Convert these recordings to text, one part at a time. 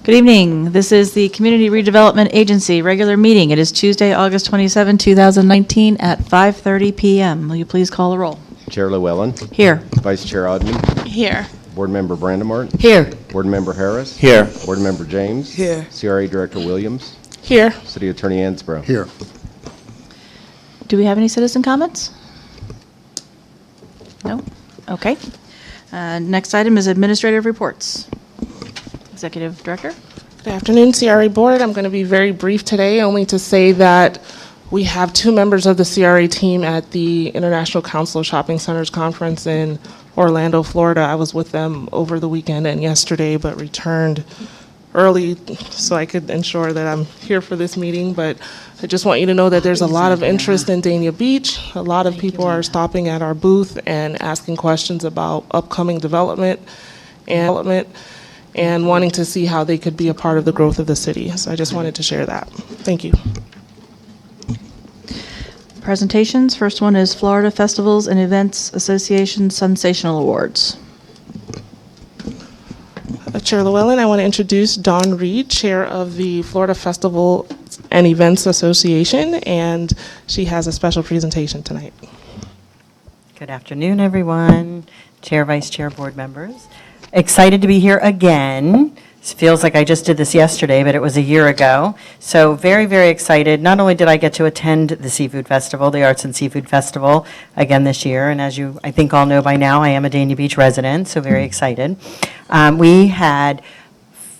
Good evening. This is the Community Redevelopment Agency regular meeting. It is Tuesday, August 27, 2019 at 5:30 p.m. Will you please call the roll? Chair Llewellyn. Here. Vice Chair Odman. Here. Board Member Brandemart. Here. Board Member Harris. Here. Board Member James. Here. CRA Director Williams. Here. City Attorney Ansbro. Here. Do we have any citizen comments? No? Okay. Next item is administrative reports. Executive Director. Good afternoon, CRA Board. I'm going to be very brief today, only to say that we have 2 members of the CRA team at the International Council of Shopping Centers Conference in Orlando, Florida. I was with them over the weekend and yesterday, but returned early so I could ensure that I'm here for this meeting. But I just want you to know that there's a lot of interest in Dania Beach. A lot of people are stopping at our booth and asking questions about upcoming development and wanting to see how they could be a part of the growth of the city. So I just wanted to share that. Thank you. Presentations. First one is Florida Festivals and Events Association Sensational Awards. Chair Llewellyn, I want to introduce Dawn Reed, Chair of the Florida Festival and Events Association, and she has a special presentation tonight. Good afternoon, everyone. Chair, Vice Chair, Board members. Excited to be here again. It feels like I just did this yesterday, but it was a year ago. So very, very excited. Not only did I get to attend the Seafood Festival, the Arts and Seafood Festival, again this year, and as you, I think, all know by now, I am a Dania Beach resident, so very excited. We had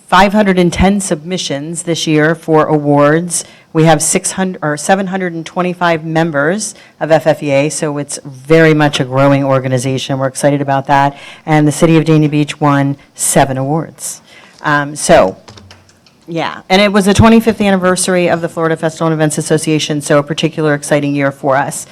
510 submissions this year for awards. We have 725 members of FFEA, so it's very much a growing organization. We're excited about that. And the City of Dania Beach won 7 awards. Yeah, and it was the 25th anniversary of the Florida Festival and Events Association, so a particular exciting year for us.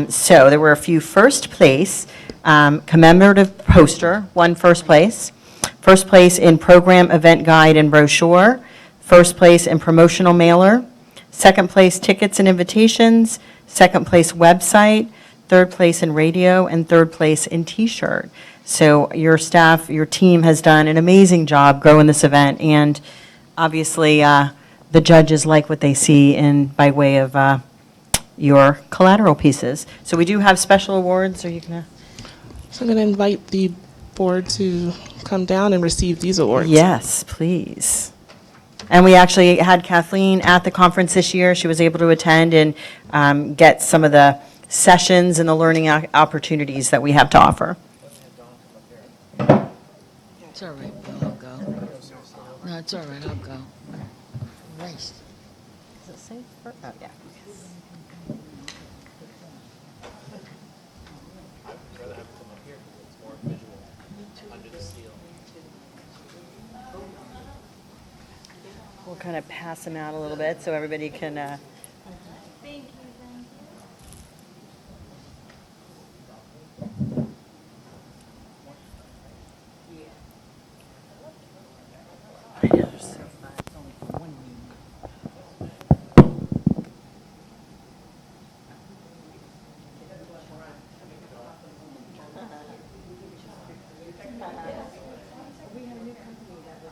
So there were a few first place. Commemorative poster won first place. First place in program, event guide, and brochure. First place in promotional mailer. Second place tickets and invitations. Second place website. Third place in radio, and third place in T-shirt. So your staff, your team has done an amazing job growing this event, and obviously the judges like what they see by way of your collateral pieces. So we do have special awards. Are you gonna? So I'm going to invite the board to come down and receive these awards. Yes, please. And we actually had Kathleen at the conference this year. She was able to attend and get some of the sessions and the learning opportunities that we have to offer. It's all right, Bill, I'll go. No, it's all right, I'll go. Nice. Does it say? Oh, yeah. We'll kind of pass them out a little bit so everybody can. Thank you. I know, there's so much. It's only one meeting. We had a new company that was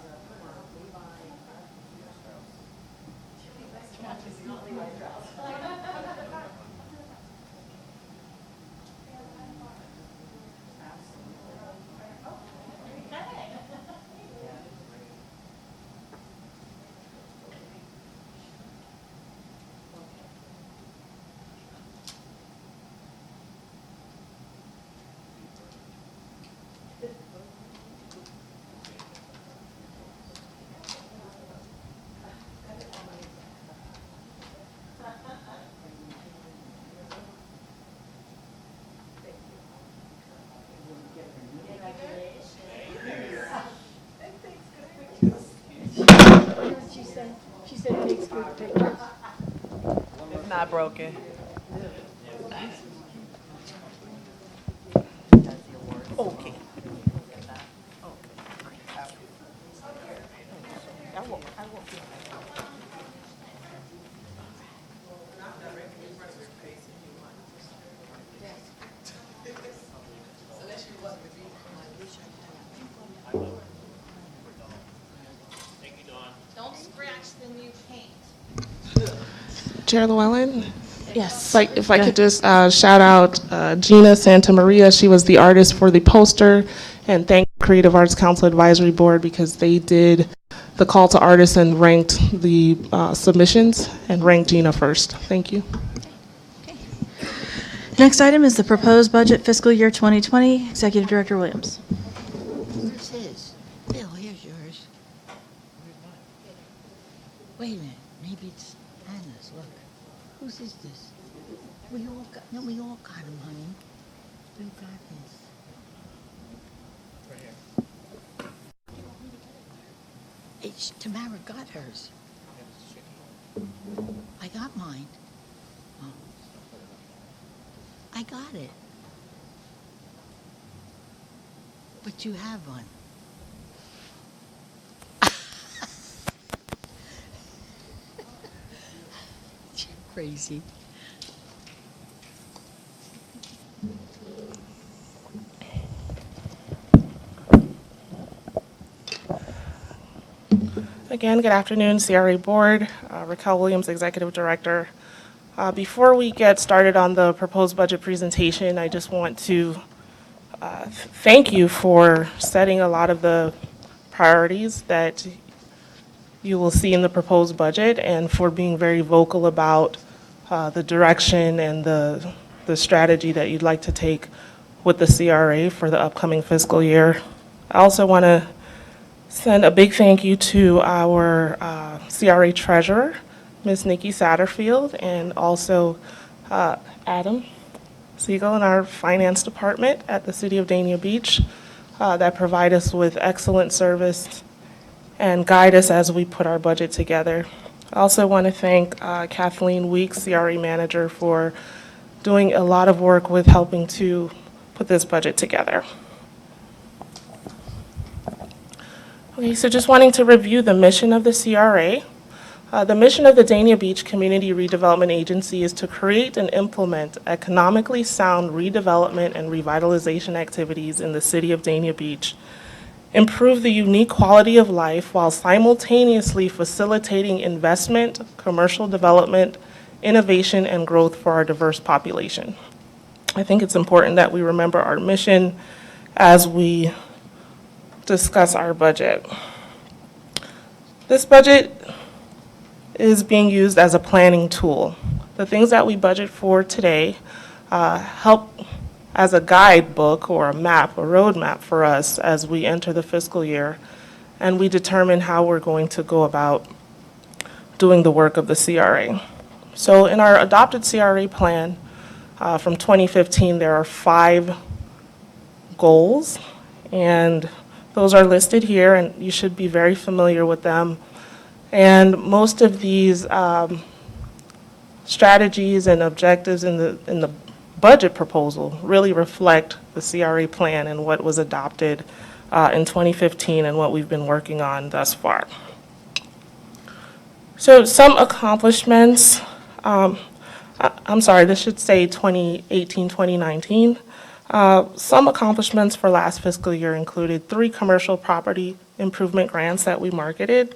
She said takes good pictures. It's not broken. Okay. Chair Llewellyn? Yes. If I could just shout out Gina Santa Maria. She was the artist for the poster, and thank Creative Arts Council Advisory Board because they did the call to artists and ranked the submissions and ranked Gina first. Thank you. Next item is the proposed budget fiscal year 2020. Executive Director Williams. Where's his? Bill, here's yours. Wait a minute, maybe it's Anna's, look. Whose is this? We all got him, honey. We got his. Tamara got hers. I got mine. Oh. I got it. But you have one. You're crazy. Again, good afternoon, CRA Board. Raquel Williams, Executive Director. Before we get started on the proposed budget presentation, I just want to thank you for setting a lot of the priorities that you will see in the proposed budget and for being very vocal about the direction and the strategy that you'd like to take with the CRA for the upcoming fiscal year. I also want to send a big thank you to our CRA Treasurer, Ms. Nikki Satterfield, and also Adam Siegel in our Finance Department at the City of Dania Beach that provide us with excellent service and guide us as we put our budget together. I also want to thank Kathleen Weeks, CRA Manager, for doing a lot of work with helping to put this budget together. Okay, so just wanting to review the mission of the CRA. The mission of the Dania Beach Community Redevelopment Agency is to create and implement economically sound redevelopment and revitalization activities in the city of Dania Beach, improve the unique quality of life while simultaneously facilitating investment, commercial development, innovation, and growth for our diverse population. I think it's important that we remember our mission as we discuss our budget. This budget is being used as a planning tool. The things that we budget for today help as a guidebook or a map, a roadmap for us as we enter the fiscal year and we determine how we're going to go about doing the work of the CRA. So in our adopted CRA plan from 2015, there are 5 goals, and those are listed here, and you should be very familiar with them. And most of these strategies and objectives in the budget proposal really reflect the CRA plan and what was adopted in 2015 and what we've been working on thus far. So some accomplishments, I'm sorry, this should say 2018, 2019. Some accomplishments for last fiscal year included 3 commercial property improvement grants that we marketed,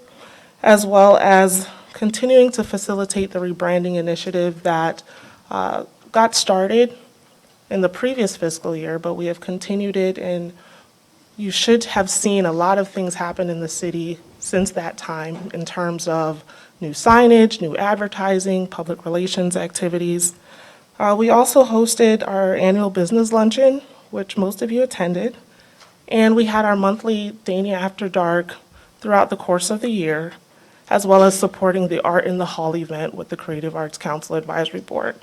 as well as continuing to facilitate the rebranding initiative that got started in the previous fiscal year, but we have continued it, and you should have seen a lot of things happen in the city since that time in terms of new signage, new advertising, public relations activities. We also hosted our annual business luncheon, which most of you attended, and we had our monthly Dania After Dark throughout the course of the year, as well as supporting the Art in the Hall event with the Creative Arts Council Advisory Board.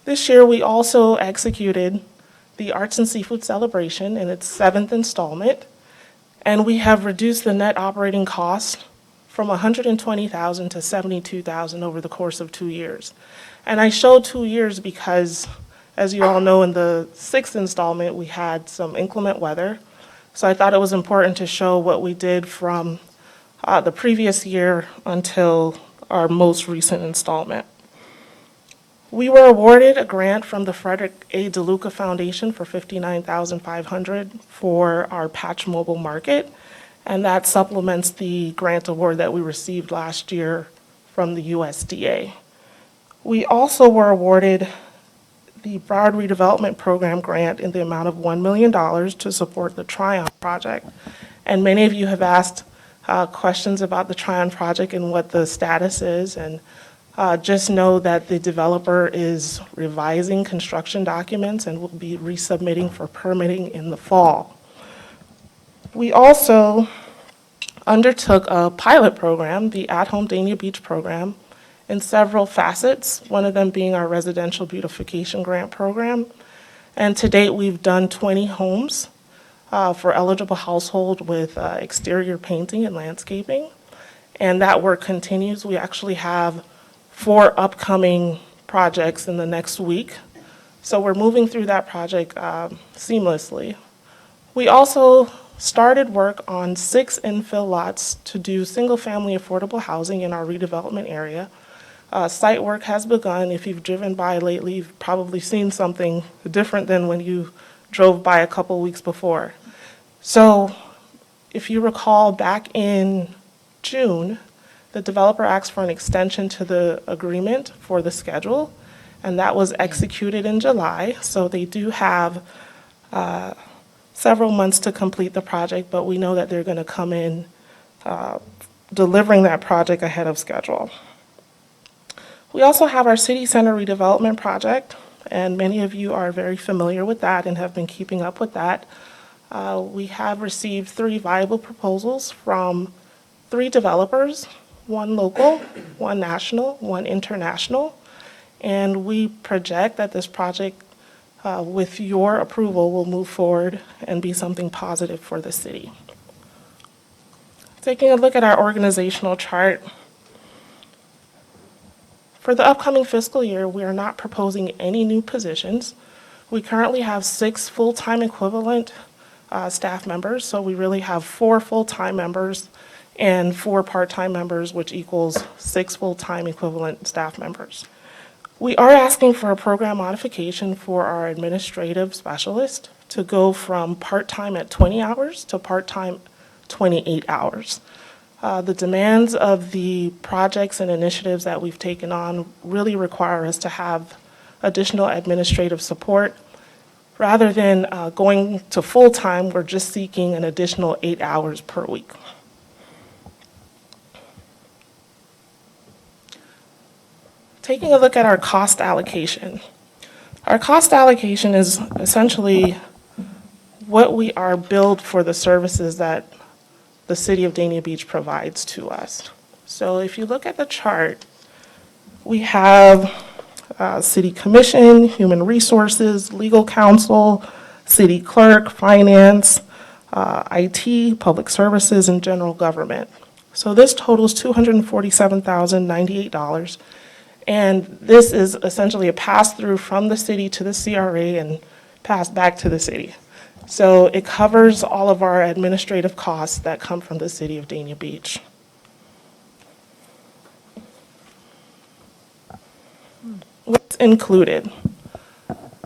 This year, we also executed the Arts and Seafood Celebration in its 7th installment, and we have reduced the net operating cost from $120,000 to $72,000 over the course of 2 years. And I show 2 years because, as you all know, in the 6th installment, we had some inclement weather. So I thought it was important to show what we did from the previous year until our most recent installment. We were awarded a grant from the Frederick A. DeLuca Foundation for $59,500 for our Patch Mobile Market, and that supplements the grant award that we received last year from the USDA. We also were awarded the Broward Redevelopment Program grant in the amount of $1 million to support the Tryon project. And many of you have asked questions about the Tryon project and what the status is. And just know that the developer is revising construction documents and will be resubmitting for permitting in the fall. We also undertook a pilot program, the At Home Dania Beach program, in several facets, one of them being our residential beautification grant program. And to date, we've done 20 homes for eligible household with exterior painting and landscaping. And that work continues. We actually have 4 upcoming projects in the next week. So we're moving through that project seamlessly. We also started work on 6 infill lots to do single-family affordable housing in our redevelopment area. Site work has begun. If you've driven by lately, you've probably seen something different than when you drove by a couple weeks before. So if you recall, back in June, the developer asked for an extension to the agreement for the schedule, and that was executed in July. So they do have several months to complete the project, but we know that they're going to come in delivering that project ahead of schedule. We also have our city center redevelopment project, and many of you are very familiar with that and have been keeping up with that. We have received 3 viable proposals from 3 developers, 1 local, 1 national, 1 international, and we project that this project, with your approval, will move forward and be something positive for the city. Taking a look at our organizational chart, for the upcoming fiscal year, we are not proposing any new positions. We currently have 6 full-time equivalent staff members, so we really have 4 full-time members and 4 part-time members, which equals 6 full-time equivalent staff members. We are asking for a program modification for our administrative specialist to go from part-time at 20 hours to part-time 28 hours. The demands of the projects and initiatives that we've taken on really require us to have additional administrative support. Rather than going to full-time, we're just seeking an additional 8 hours per week. Taking a look at our cost allocation. Our cost allocation is essentially what we are billed for the services that the city of Dania Beach provides to us. So if you look at the chart, we have city commission, human resources, legal counsel, city clerk, finance, IT, public services, and general government. So this totals $247,098. And this is essentially a pass-through from the city to the CRA and passed back to the city. So it covers all of our administrative costs that come from the city of Dania Beach. What's included?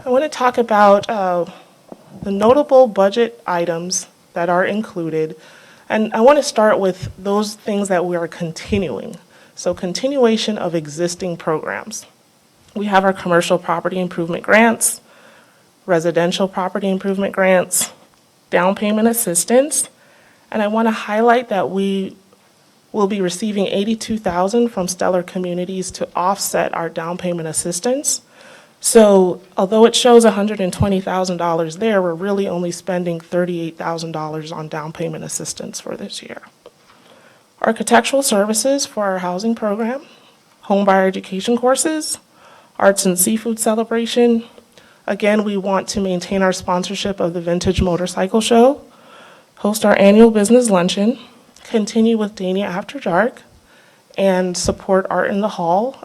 I want to talk about the notable budget items that are included. And I want to start with those things that we are continuing. So continuation of existing programs. We have our commercial property improvement grants, residential property improvement grants, down payment assistance, and I want to highlight that we will be receiving $82,000 from Stellar Communities to offset our down payment assistance. So although it shows $120,000 there, we're really only spending $38,000 on down payment assistance for this year. Architectural services for our housing program, home buyer education courses, arts and seafood celebration. Again, we want to maintain our sponsorship of the Vintage Motorcycle Show, host our annual business luncheon, continue with Dania After Dark, and support Art in the Hall.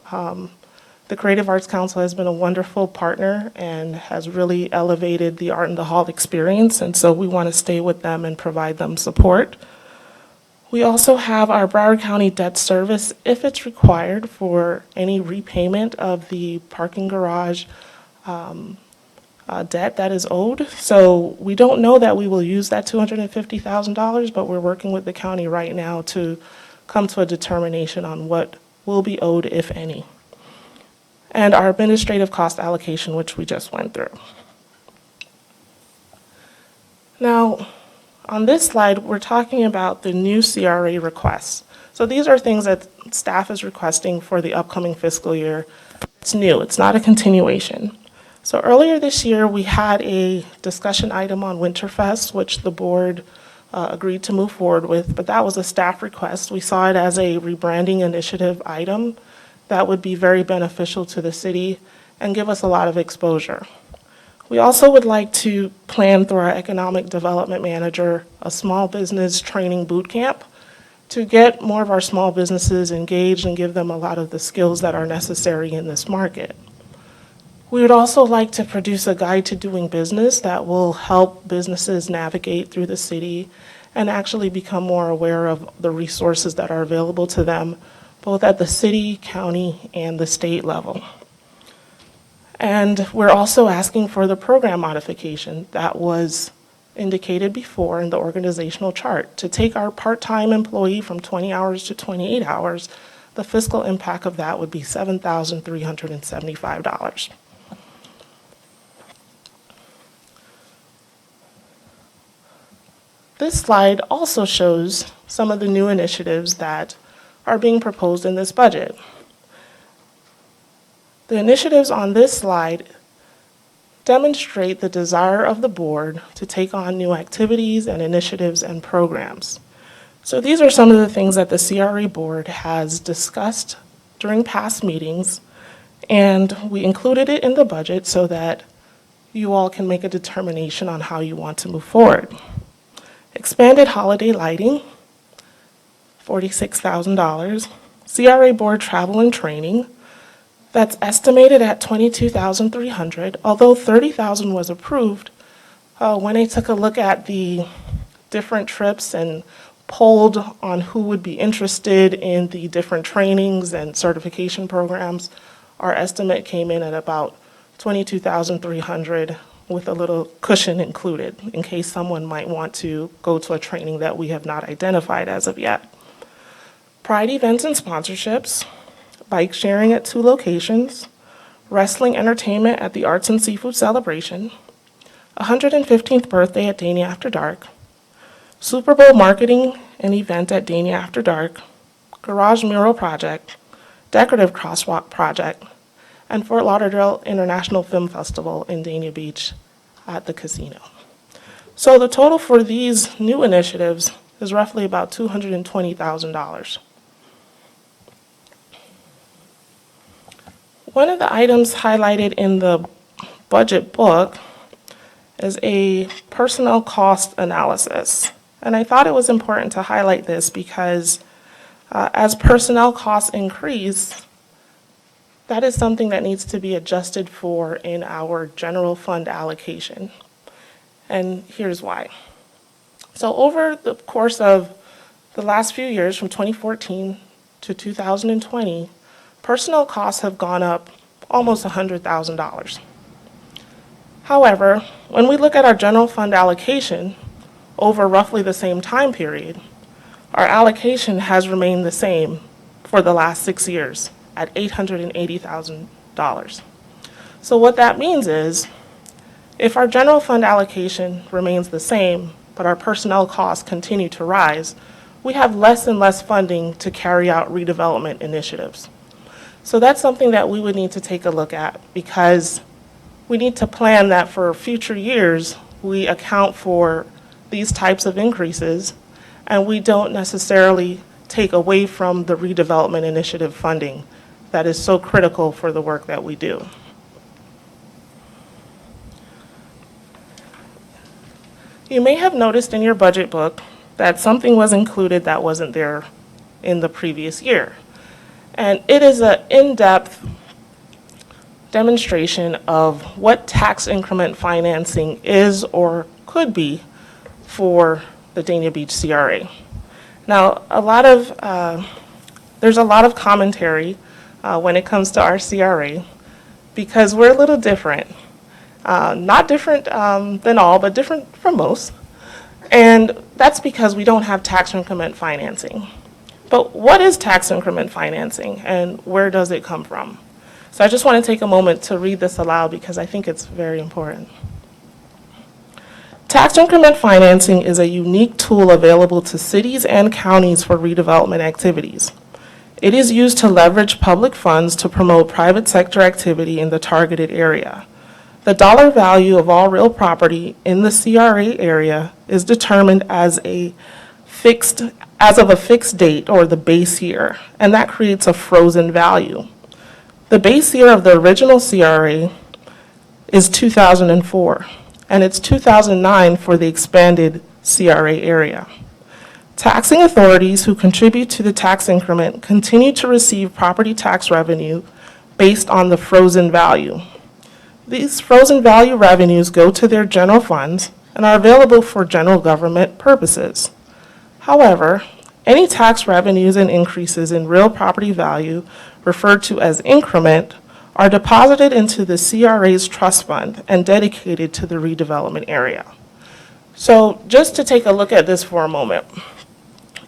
The Creative Arts Council has been a wonderful partner and has really elevated the Art in the Hall experience, and so we want to stay with them and provide them support. We also have our Broward County debt service if it's required for any repayment of the parking garage debt that is owed. So we don't know that we will use that $250,000, but we're working with the county right now to come to a determination on what will be owed, if any, and our administrative cost allocation, which we just went through. Now, on this slide, we're talking about the new CRA requests. So these are things that staff is requesting for the upcoming fiscal year. It's new, it's not a continuation. So earlier this year, we had a discussion item on Winterfest, which the board agreed to move forward with, but that was a staff request. We saw it as a rebranding initiative item that would be very beneficial to the city and give us a lot of exposure. We also would like to plan through our economic development manager a small business training boot camp to get more of our small businesses engaged and give them a lot of the skills that are necessary in this market. We would also like to produce a guide to doing business that will help businesses navigate through the city and actually become more aware of the resources that are available to them, both at the city, county, and the state level. And we're also asking for the program modification that was indicated before in the organizational chart. To take our part-time employee from 20 hours to 28 hours, the fiscal impact of that would be $7,375. This slide also shows some of the new initiatives that are being proposed in this budget. The initiatives on this slide demonstrate the desire of the board to take on new activities and initiatives and programs. So these are some of the things that the CRA board has discussed during past meetings, and we included it in the budget so that you all can make a determination on how you want to move forward. Expanded holiday lighting, $46,000. CRA board travel and training, that's estimated at $22,300, although $30,000 was approved. When I took a look at the different trips and polled on who would be interested in the different trainings and certification programs, our estimate came in at about $22,300 with a little cushion included in case someone might want to go to a training that we have not identified as of yet. Pride events and sponsorships, bike sharing at 2 locations, wrestling entertainment at the Arts and Seafood Celebration, 115th birthday at Dania After Dark, Super Bowl marketing and event at Dania After Dark, garage mural project, decorative crosswalk project, and Fort Lauderdale International Film Festival in Dania Beach at the casino. So the total for these new initiatives is roughly about $220,000. One of the items highlighted in the budget book is a personnel cost analysis. And I thought it was important to highlight this because as personnel costs increase, that is something that needs to be adjusted for in our general fund allocation. And here's why. So over the course of the last few years, from 2014 to 2020, personnel costs have gone up almost $100,000. However, when we look at our general fund allocation over roughly the same time period, our allocation has remained the same for the last 6 years at $880,000. So what that means is, if our general fund allocation remains the same, but our personnel costs continue to rise, we have less and less funding to carry out redevelopment initiatives. So that's something that we would need to take a look at, because we need to plan that for future years we account for these types of increases and we don't necessarily take away from the redevelopment initiative funding that is so critical for the work that we do. You may have noticed in your budget book that something was included that wasn't there in the previous year. And it is an in-depth demonstration of what tax increment financing is or could be for the Dania Beach CRA. Now, there's a lot of commentary when it comes to our CRA because we're a little different. Not different than all, but different from most. And that's because we don't have tax increment financing. But what is tax increment financing and where does it come from? So I just want to take a moment to read this aloud because I think it's very important. Tax increment financing is a unique tool available to cities and counties for redevelopment activities. It is used to leverage public funds to promote private sector activity in the targeted area. The dollar value of all real property in the CRA area is determined as of a fixed date or the base year, and that creates a frozen value. The base year of the original CRA is 2004, and it's 2009 for the expanded CRA area. Taxing authorities who contribute to the tax increment continue to receive property tax revenue based on the frozen value. These frozen value revenues go to their general funds and are available for general government purposes. However, any tax revenues and increases in real property value, referred to as increment, are deposited into the CRA's trust fund and dedicated to the redevelopment area. So just to take a look at this for a moment.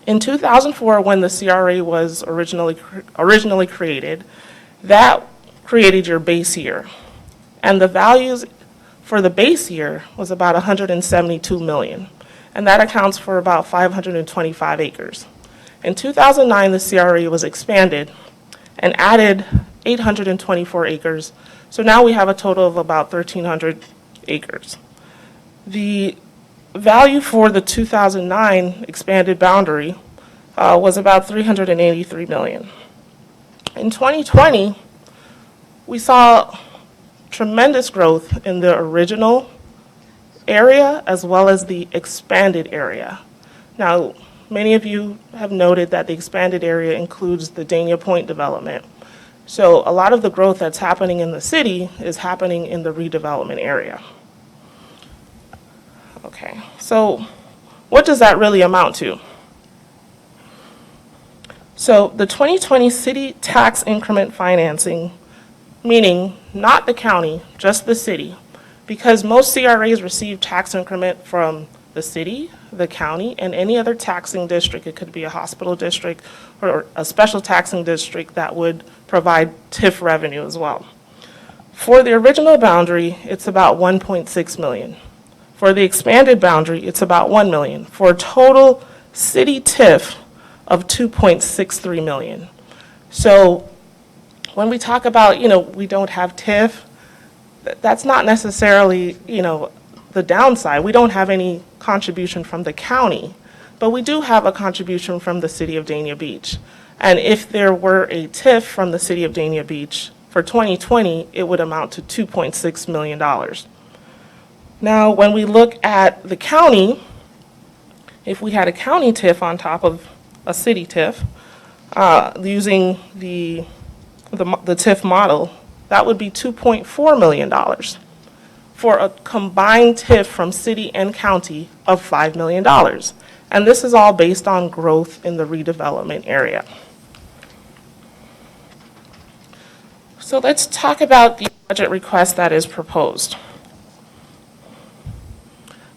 In 2004, when the CRA was originally created, that created your base year. And the values for the base year was about 172 million. And that accounts for about 525 acres. In 2009, the CRA was expanded and added 824 acres. So now we have a total of about 1,300 acres. The value for the 2009 expanded boundary was about 383 million. In 2020, we saw tremendous growth in the original area as well as the expanded area. Now, many of you have noted that the expanded area includes the Dania Point development. So a lot of the growth that's happening in the city is happening in the redevelopment area. Okay, so what does that really amount to? So the 2020 city tax increment financing, meaning not the county, just the city, because most CRAs receive tax increment from the city, the county, and any other taxing district. It could be a hospital district or a special taxing district that would provide TIF revenue as well. For the original boundary, it's about 1.6 million. For the expanded boundary, it's about 1 million, for a total city TIF of 2.63 million. So when we talk about, we don't have TIF, that's not necessarily, the downside. We don't have any contribution from the county, but we do have a contribution from the city of Dania Beach. And if there were a TIF from the city of Dania Beach for 2020, it would amount to $2.6 million. Now, when we look at the county, if we had a county TIF on top of a city TIF, using the TIF model, that would be $2.4 million for a combined TIF from city and county of $5 million. And this is all based on growth in the redevelopment area. So let's talk about the budget request that is proposed.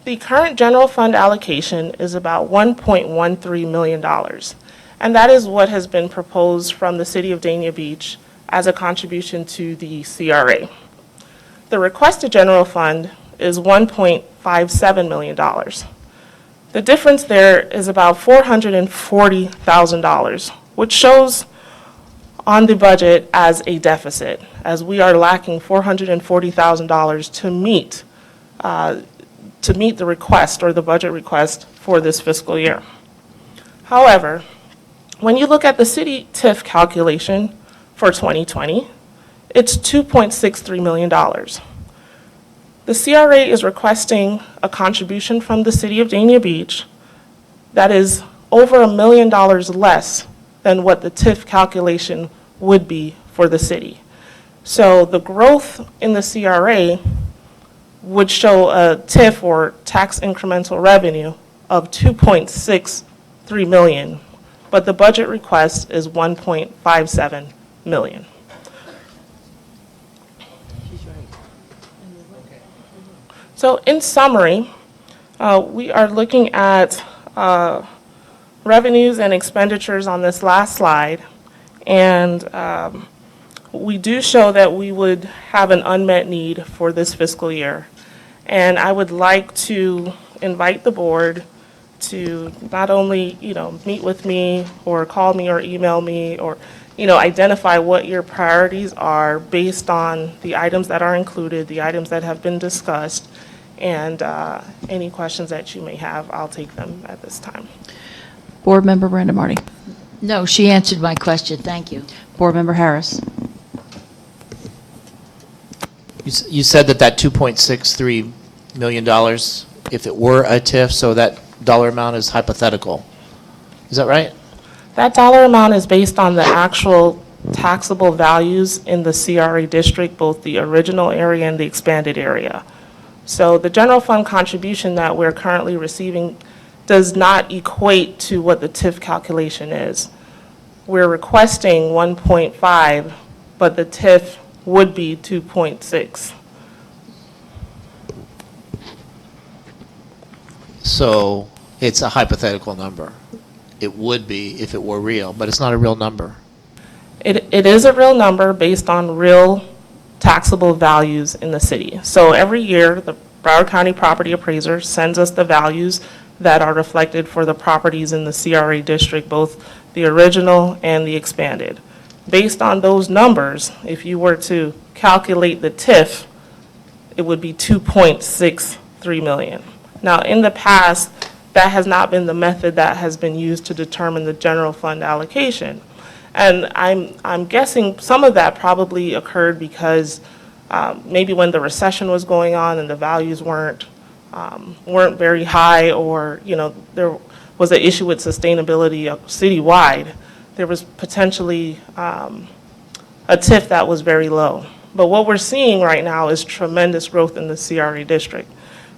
The current general fund allocation is about $1.13 million, and that is what has been proposed from the city of Dania Beach as a contribution to the CRA. The requested general fund is $1.57 million. The difference there is about $440,000, which shows on the budget as a deficit, as we are lacking $440,000 to meet the request or the budget request for this fiscal year. However, when you look at the city TIF calculation for 2020, it's $2.63 million. The CRA is requesting a contribution from the city of Dania Beach that is over $1 million less than what the TIF calculation would be for the city. So the growth in the CRA would show a TIF or tax incremental revenue of $2.63 million, but the budget request is $1.57 million. So in summary, we are looking at revenues and expenditures on this last slide, and we do show that we would have an unmet need for this fiscal year. And I would like to invite the board to not only, meet with me or call me or email me or, identify what your priorities are based on the items that are included, the items that have been discussed, and any questions that you may have, I'll take them at this time. Board Member Brandon Marty. No, she answered my question. Thank you. Board Member Harris. You said that $2.63 million, if it were a TIF, so that dollar amount is hypothetical. Is that right? That dollar amount is based on the actual taxable values in the CRA district, both the original area and the expanded area. So the general fund contribution that we're currently receiving does not equate to what the TIF calculation is. We're requesting 1.5, but the TIF would be 2.6. So it's a hypothetical number. It would be if it were real, but it's not a real number. It is a real number based on real taxable values in the city. So every year, the Broward County Property Appraiser sends us the values that are reflected for the properties in the CRA district, both the original and the expanded. Based on those numbers, if you were to calculate the TIF, it would be 2.63 million. Now, in the past, that has not been the method that has been used to determine the general fund allocation. And I'm guessing some of that probably occurred because maybe when the recession was going on and the values weren't very high, or there was an issue with sustainability citywide, there was potentially a TIF that was very low. But what we're seeing right now is tremendous growth in the CRA district.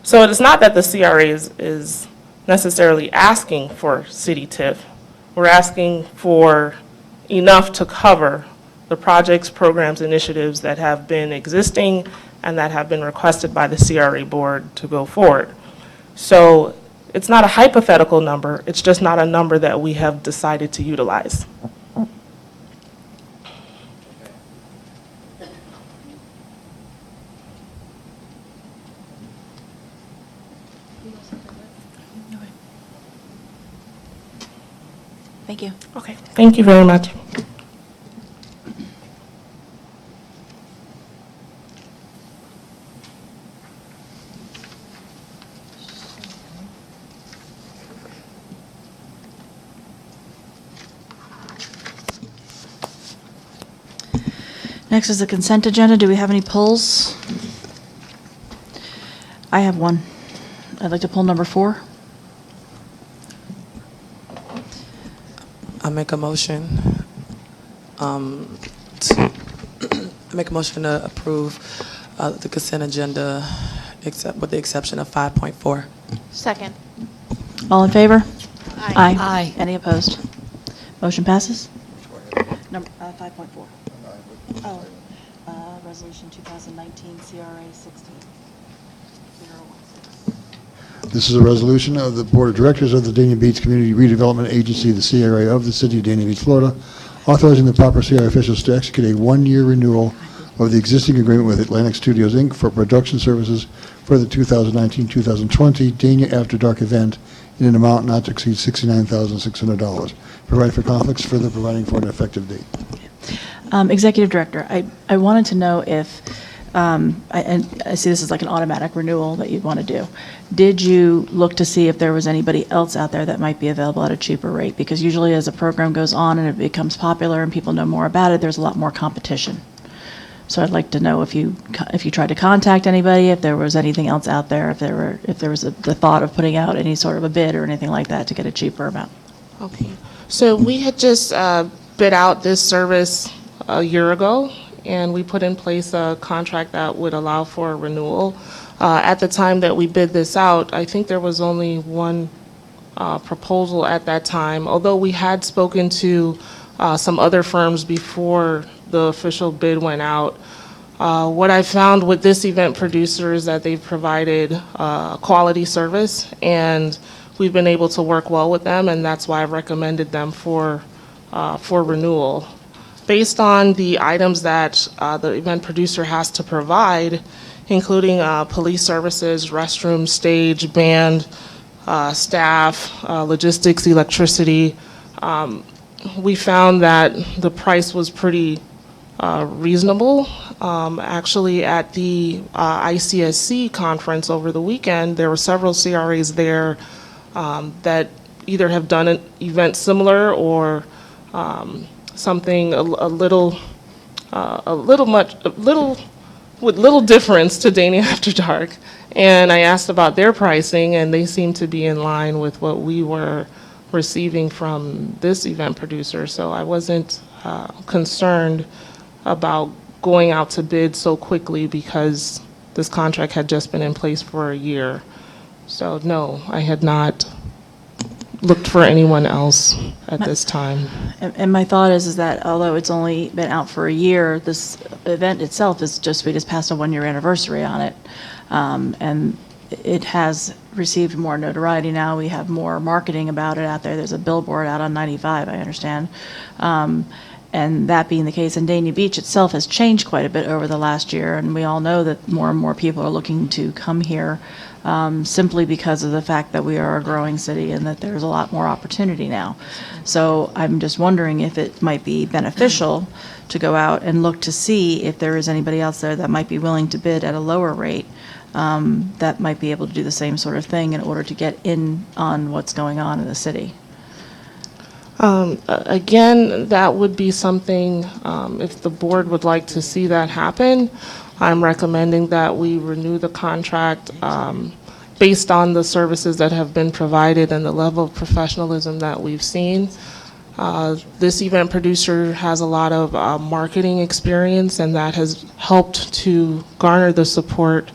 So it's not that the CRA is necessarily asking for city TIF. We're asking for enough to cover the projects, programs, initiatives that have been existing and that have been requested by the CRA board to go forward. So it's not a hypothetical number, it's just not a number that we have decided to utilize. Thank you. Okay, thank you very much. Next is the consent agenda. Do we have any pulls? I have one. I'd like to pull number 4. I make a motion to approve the consent agenda, except with the exception of 5.4. Second. All in favor? Aye. Aye. Any opposed? Motion passes. Number 5.4. Oh, Resolution 2019 CRA 16. This is a resolution of the Board of Directors of the Dania Beach Community Redevelopment Agency, the CRA of the City of Dania Beach, Florida, authorizing the proper CRA officials to execute a 1-year renewal of the existing agreement with Atlantic Studios, Inc. for production services for the 2019-2020 Dania After Dark event in an amount not to exceed $69,600, providing for conflicts, further providing for an effective date. Executive Director, I wanted to know if, and I see this as like an automatic renewal that you'd want to do. Did you look to see if there was anybody else out there that might be available at a cheaper rate? Because usually as a program goes on and it becomes popular and people know more about it, there's a lot more competition. So I'd like to know if you tried to contact anybody, if there was anything else out there, if there was the thought of putting out any sort of a bid or anything like that to get a cheaper amount. Okay, so we had just bid out this service a year ago, and we put in place a contract that would allow for a renewal. At the time that we bid this out, I think there was only one proposal at that time, although we had spoken to some other firms before the official bid went out. What I found with this event producer is that they've provided quality service, and we've been able to work well with them, and that's why I've recommended them for renewal. Based on the items that the event producer has to provide, including police services, restrooms, stage, band, staff, logistics, electricity, we found that the price was pretty reasonable. Actually, at the ICSC conference over the weekend, there were several CRAs there that either have done an event similar or something with little difference to Dania After Dark. And I asked about their pricing, and they seemed to be in line with what we were receiving from this event producer. So I wasn't concerned about going out to bid so quickly because this contract had just been in place for a year. So no, I had not looked for anyone else at this time. And my thought is that although it's only been out for a year, this event itself is we just passed a 1-year anniversary on it. And it has received more notoriety now. We have more marketing about it out there. There's a billboard out on 95, I understand. And that being the case, and Dania Beach itself has changed quite a bit over the last year, and we all know that more and more people are looking to come here simply because of the fact that we are a growing city and that there's a lot more opportunity now. So I'm just wondering if it might be beneficial to go out and look to see if there is anybody else there that might be willing to bid at a lower rate that might be able to do the same sort of thing in order to get in on what's going on in the city. Again, that would be something, if the board would like to see that happen, I'm recommending that we renew the contract based on the services that have been provided and the level of professionalism that we've seen. This event producer has a lot of marketing experience, and that has helped to garner the support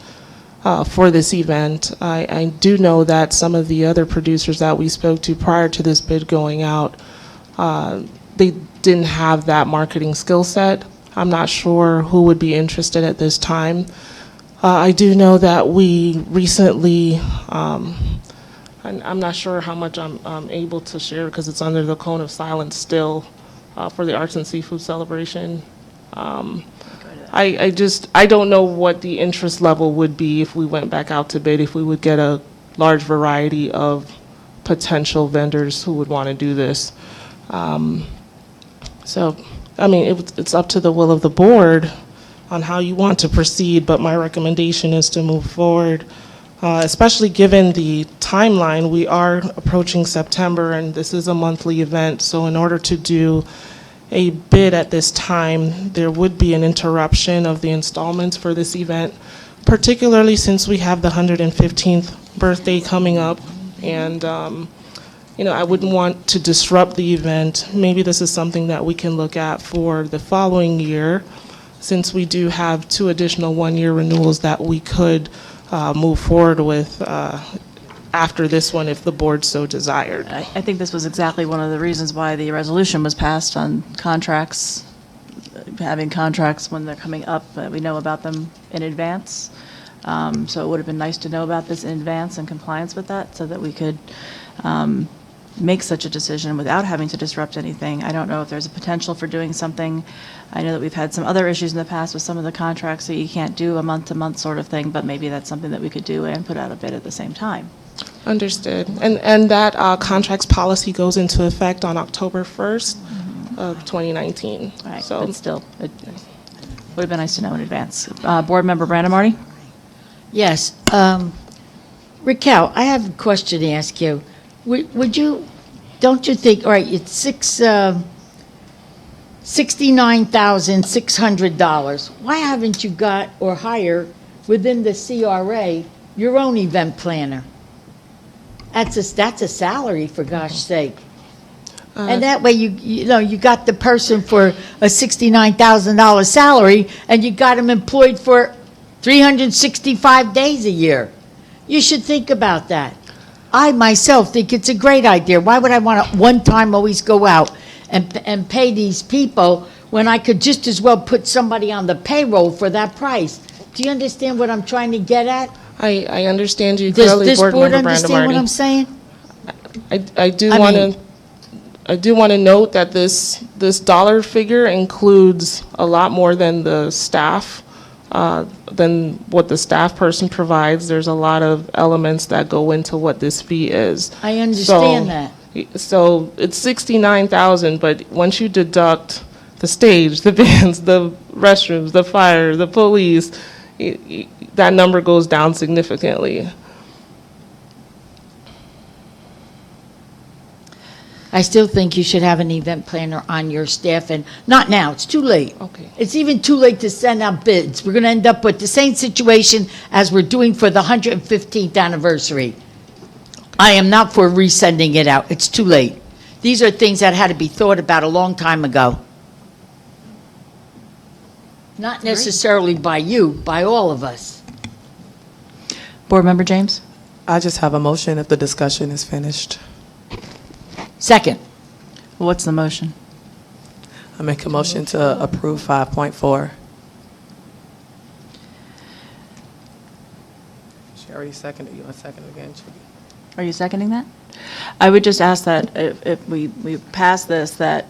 for this event. I do know that some of the other producers that we spoke to prior to this bid going out, they didn't have that marketing skill set. I'm not sure who would be interested at this time. I do know that we recently, I'm not sure how much I'm able to share because it's under the cone of silence still for the Arts and Seafood Celebration. I don't know what the interest level would be if we went back out to bid, if we would get a large variety of potential vendors who would want to do this. So, I mean, it's up to the will of the board on how you want to proceed, but my recommendation is to move forward, especially given the timeline. We are approaching September, and this is a monthly event, so in order to do a bid at this time, there would be an interruption of the installments for this event, particularly since we have the 115th birthday coming up, and I wouldn't want to disrupt the event. Maybe this is something that we can look at for the following year, since we do have 2 additional 1-year renewals that we could move forward with after this one if the board so desired. I think this was exactly one of the reasons why the resolution was passed on contracts, having contracts when they're coming up, we know about them in advance. So it would have been nice to know about this in advance and compliance with that so that we could make such a decision without having to disrupt anything. I don't know if there's a potential for doing something. I know that we've had some other issues in the past with some of the contracts that you can't do a month-to-month sort of thing, but maybe that's something that we could do and put out a bid at the same time. Understood. And that contracts policy goes into effect on October 1st of 2019. All right, So but still, it would have been nice to know in advance. Board Member Brandon Marty? Yes. Raquel, I have a question to ask you. Don't you think, all right, it's $69,600. Why haven't you got or hired within the CRA your own event planner? That's a salary, for gosh sake. And that way you got the person for a $69,000 salary and you got them employed for 365 days a year. You should think about that. I myself think it's a great idea. Why would I want to one time always go out and pay these people when I could just as well put somebody on the payroll for that price? Do you understand what I'm trying to get at? I understand you Does clearly, this Board board Member Brandon understand what Marty. I'm saying? I do I want mean- to, I do want to note that this dollar figure includes a lot more than the staff, than what the staff person provides. There's a lot of elements that go into what this fee is. I understand that. So it's 69,000, but once you deduct the stage, the bands, the restrooms, the fire, the police, that number goes down significantly. I still think you should have an event planner on your staff, and not now, it's too late. Okay. It's even too late to send out bids. We're going to end up with the same situation as we're doing for the 115th anniversary. I am not for resending it out. It's too late. These are things that had to be thought about a long time ago. Not necessarily by you, by all of us. Board Member James? I just have a motion if the discussion is finished. Second, What's the motion? I make a motion to approve 5.4. She already seconded. You want to second again? Are you seconding that? I would just ask that if we pass this, that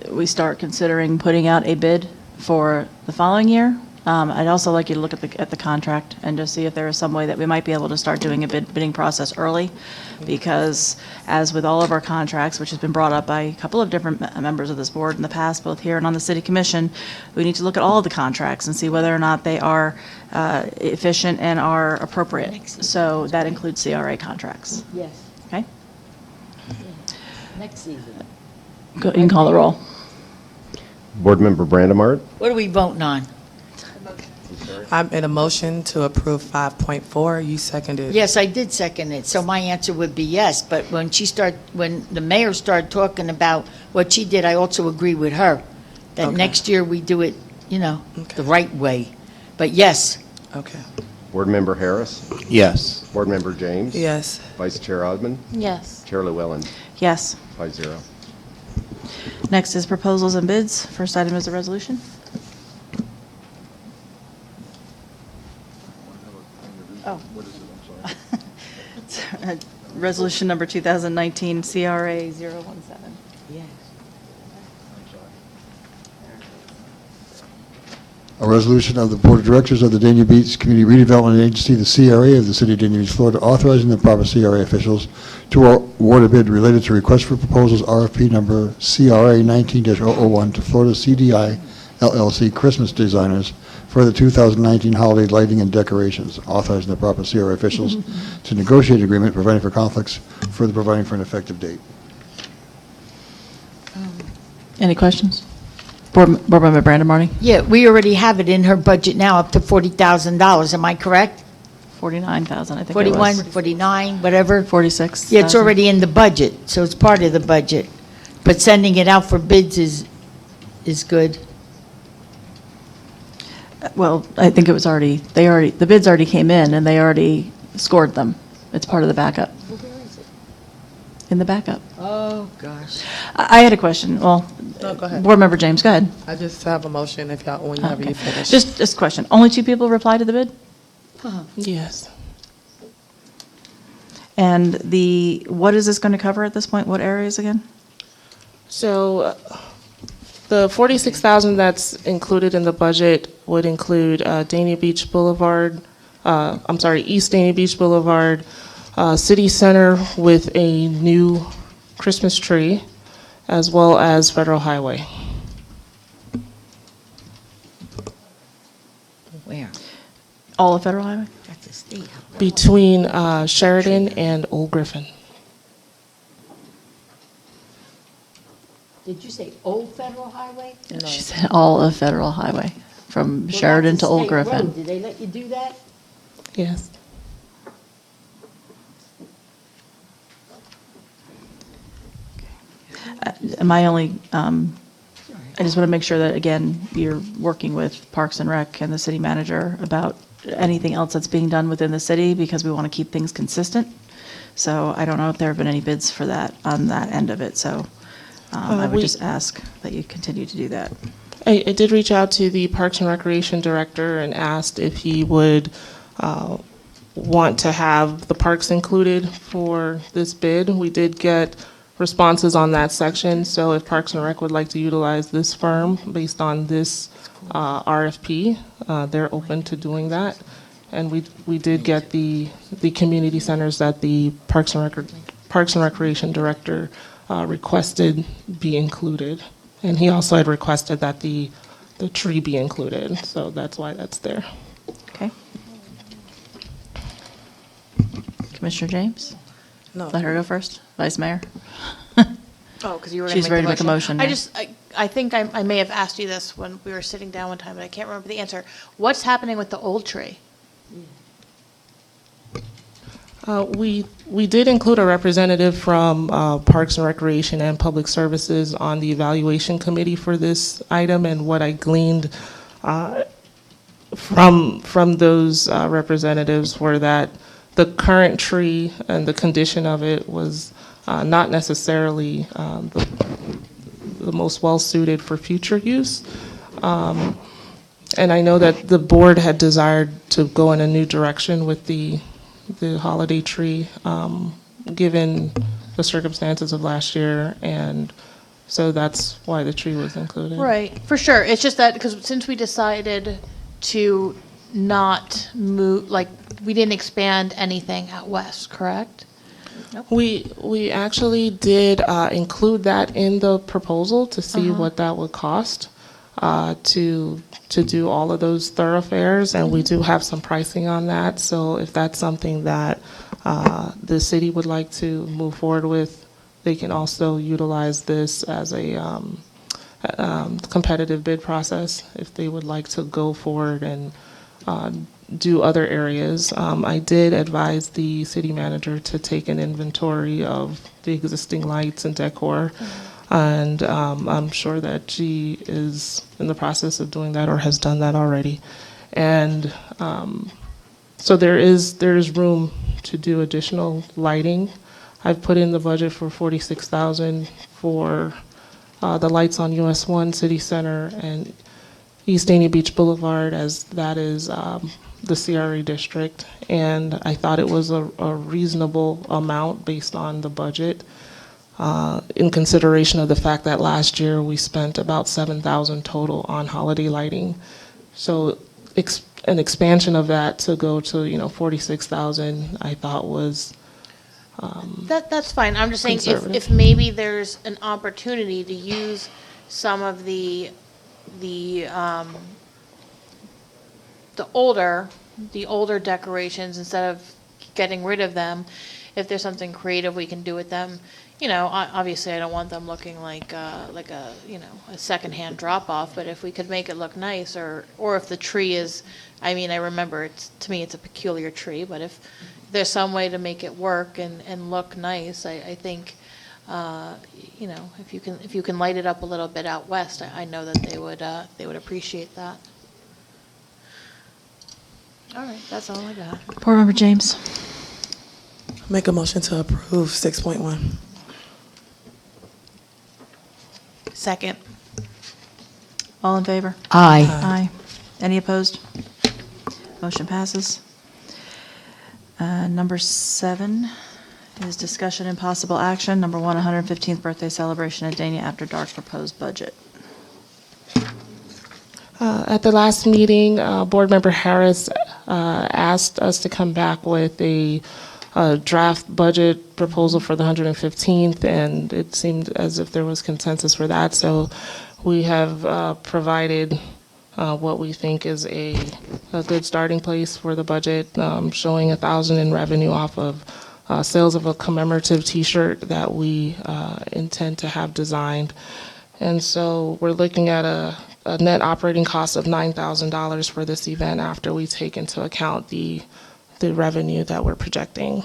we start considering putting out a bid for the following year. I'd also like you to look at the contract and just see if there is some way that we might be able to start doing a bidding process early, because as with all of our contracts, which has been brought up by a couple of different members of this board in the past, both here and on the city commission, we need to look at all of the contracts and see whether or not they are efficient and are appropriate. So that includes CRA contracts. yes, Okay? next season. You can call the roll. Board Member Brandimart, What are we voting on? I made a motion to approve 5.4. You seconded. Yes, I did second it, so my answer would be yes, but when the mayor started talking about what she did, I also agree with her, that Okay. next year we do it, Okay. the right way. But yes, Okay. Board Member Harris, Yes. Board Member James. Yes. Vice Chair Osmond, yes. Chair Llewellyn, Yes. 5-0. Next is proposals and bids. First item is a resolution. Oh. Resolution number 2019 CRA 017. Yes. A resolution of the Board of Directors of the Dania Beach Community Redevelopment Agency, the CRA of the City of Dania Beach, Florida, authorizing the proper CRA officials to award a bid related to request for proposals RFP number CRA 19-001 to Florida CDI LLC Christmas Designers for the 2019 holiday lighting and decorations, authorizing the proper CRA officials to negotiate agreement, providing for conflicts, further providing for an effective date. Any questions? Board Member Brandon. Yeah, we already have it in her budget now, up to $40,000, am I correct? 49,000, I think it 41, was. 49, whatever? 46. Yeah, it's already in the budget, so it's part of the budget. But sending it out for bids is good. Well, I think it was the bids already came in and they already scored them. It's part of the backup. Where is it? In the backup. Oh, gosh. I had a question. Well, No, go ahead. Board Member James, go ahead. I just have a motion if y'all, whenever Okay. you finish. Just a question. Only 2 people replied to the bid? Yes. And what is this going to cover at this point? What areas again? So the 46,000 that's included in the budget would include Dania Beach Boulevard, East Dania Beach Boulevard, City Center with a new Christmas tree, as well as Federal Highway. Where? All of Federal Highway? That's a state. Between Sheridan and Old Griffin. Did you say Old Federal Highway? She said all of Federal Highway, from Well, Sheridan that's to a Old state Griffin. road. Did they let you do that? Yes. My only, I just want to make sure that, again, you're working with Parks and Rec and the city manager about anything else that's being done within the city, because we want to keep things consistent. So I don't know if there have been any bids for that on that end of it, so I would we- just ask that you continue to do that. I did reach out to the Parks and Recreation Director and asked if he would want to have the parks included for this bid. We did get responses on that section, so if Parks and Rec would like to utilize this firm based on this RFP, they're open to doing that. And we did get the community centers that the Parks and Recreation Director requested be included. And he also had requested that the tree be included, so that's why that's there. Okay. Commissioner James? No. Let her go first. Vice Mayor? Oh, because you were going She's to make ready to the make a motion, I yeah. just, I think I may have asked you this when we were sitting down one time, but I can't remember the answer. What's happening with the old tree? We did include a representative from Parks and Recreation and Public Services on the evaluation committee for this item, and what I gleaned from those representatives were that the current tree and the condition of it was not necessarily the most well-suited for future use. And I know that the board had desired to go in a new direction with the holiday tree, given the circumstances of last year, and so that's why the tree was included. Right, for sure. It's just that, because since we decided to not move, like, we didn't expand anything out west, correct? We actually did include that in the proposal to see what that would cost to do all of those thoroughfares, and we do have some pricing on that. So if that's something that the city would like to move forward with, they can also utilize this as a competitive bid process if they would like to go forward and do other areas. I did advise the city manager to take an inventory of the existing lights and decor, and I'm sure that she is in the process of doing that or has done that already. And so there is room to do additional lighting. I've put in the budget for $46,000 for the lights on US 1, City Center, and East Dania Beach Boulevard, as that is the CRA district. And I thought it was a reasonable amount based on the budget, in consideration of the fact that last year we spent about $7,000 total on holiday lighting. So an expansion of that to go to $46,000, I thought was That's fine. I'm just saying, Conservative. if maybe there's an opportunity to use some of the older decorations, instead of getting rid of them, if there's something creative we can do with them. Obviously I don't want them looking like a secondhand drop off, but if we could make it look nice, or if the tree is, I remember to me it's a peculiar tree, but if there's some way to make it work and look nice, I think, if you can light it up a little bit out west, I know that they would appreciate that. All right, that's all I got. Board Member James? Make a motion to approve 6.1. Second. All in favor? Aye. Aye. Any opposed? Motion passes. Number 7 is discussion and possible action. Number 1, 115th birthday celebration at Dania After Dark proposed budget. At the last meeting, Board Member Harris asked us to come back with a draft budget proposal for the 115th, and it seemed as if there was consensus for that. So we have provided what we think is a good starting place for the budget, showing $1,000 in revenue off of sales of a commemorative T-shirt that we intend to have designed. And so we're looking at a net operating cost of $9,000 for this event after we take into account the revenue that we're projecting.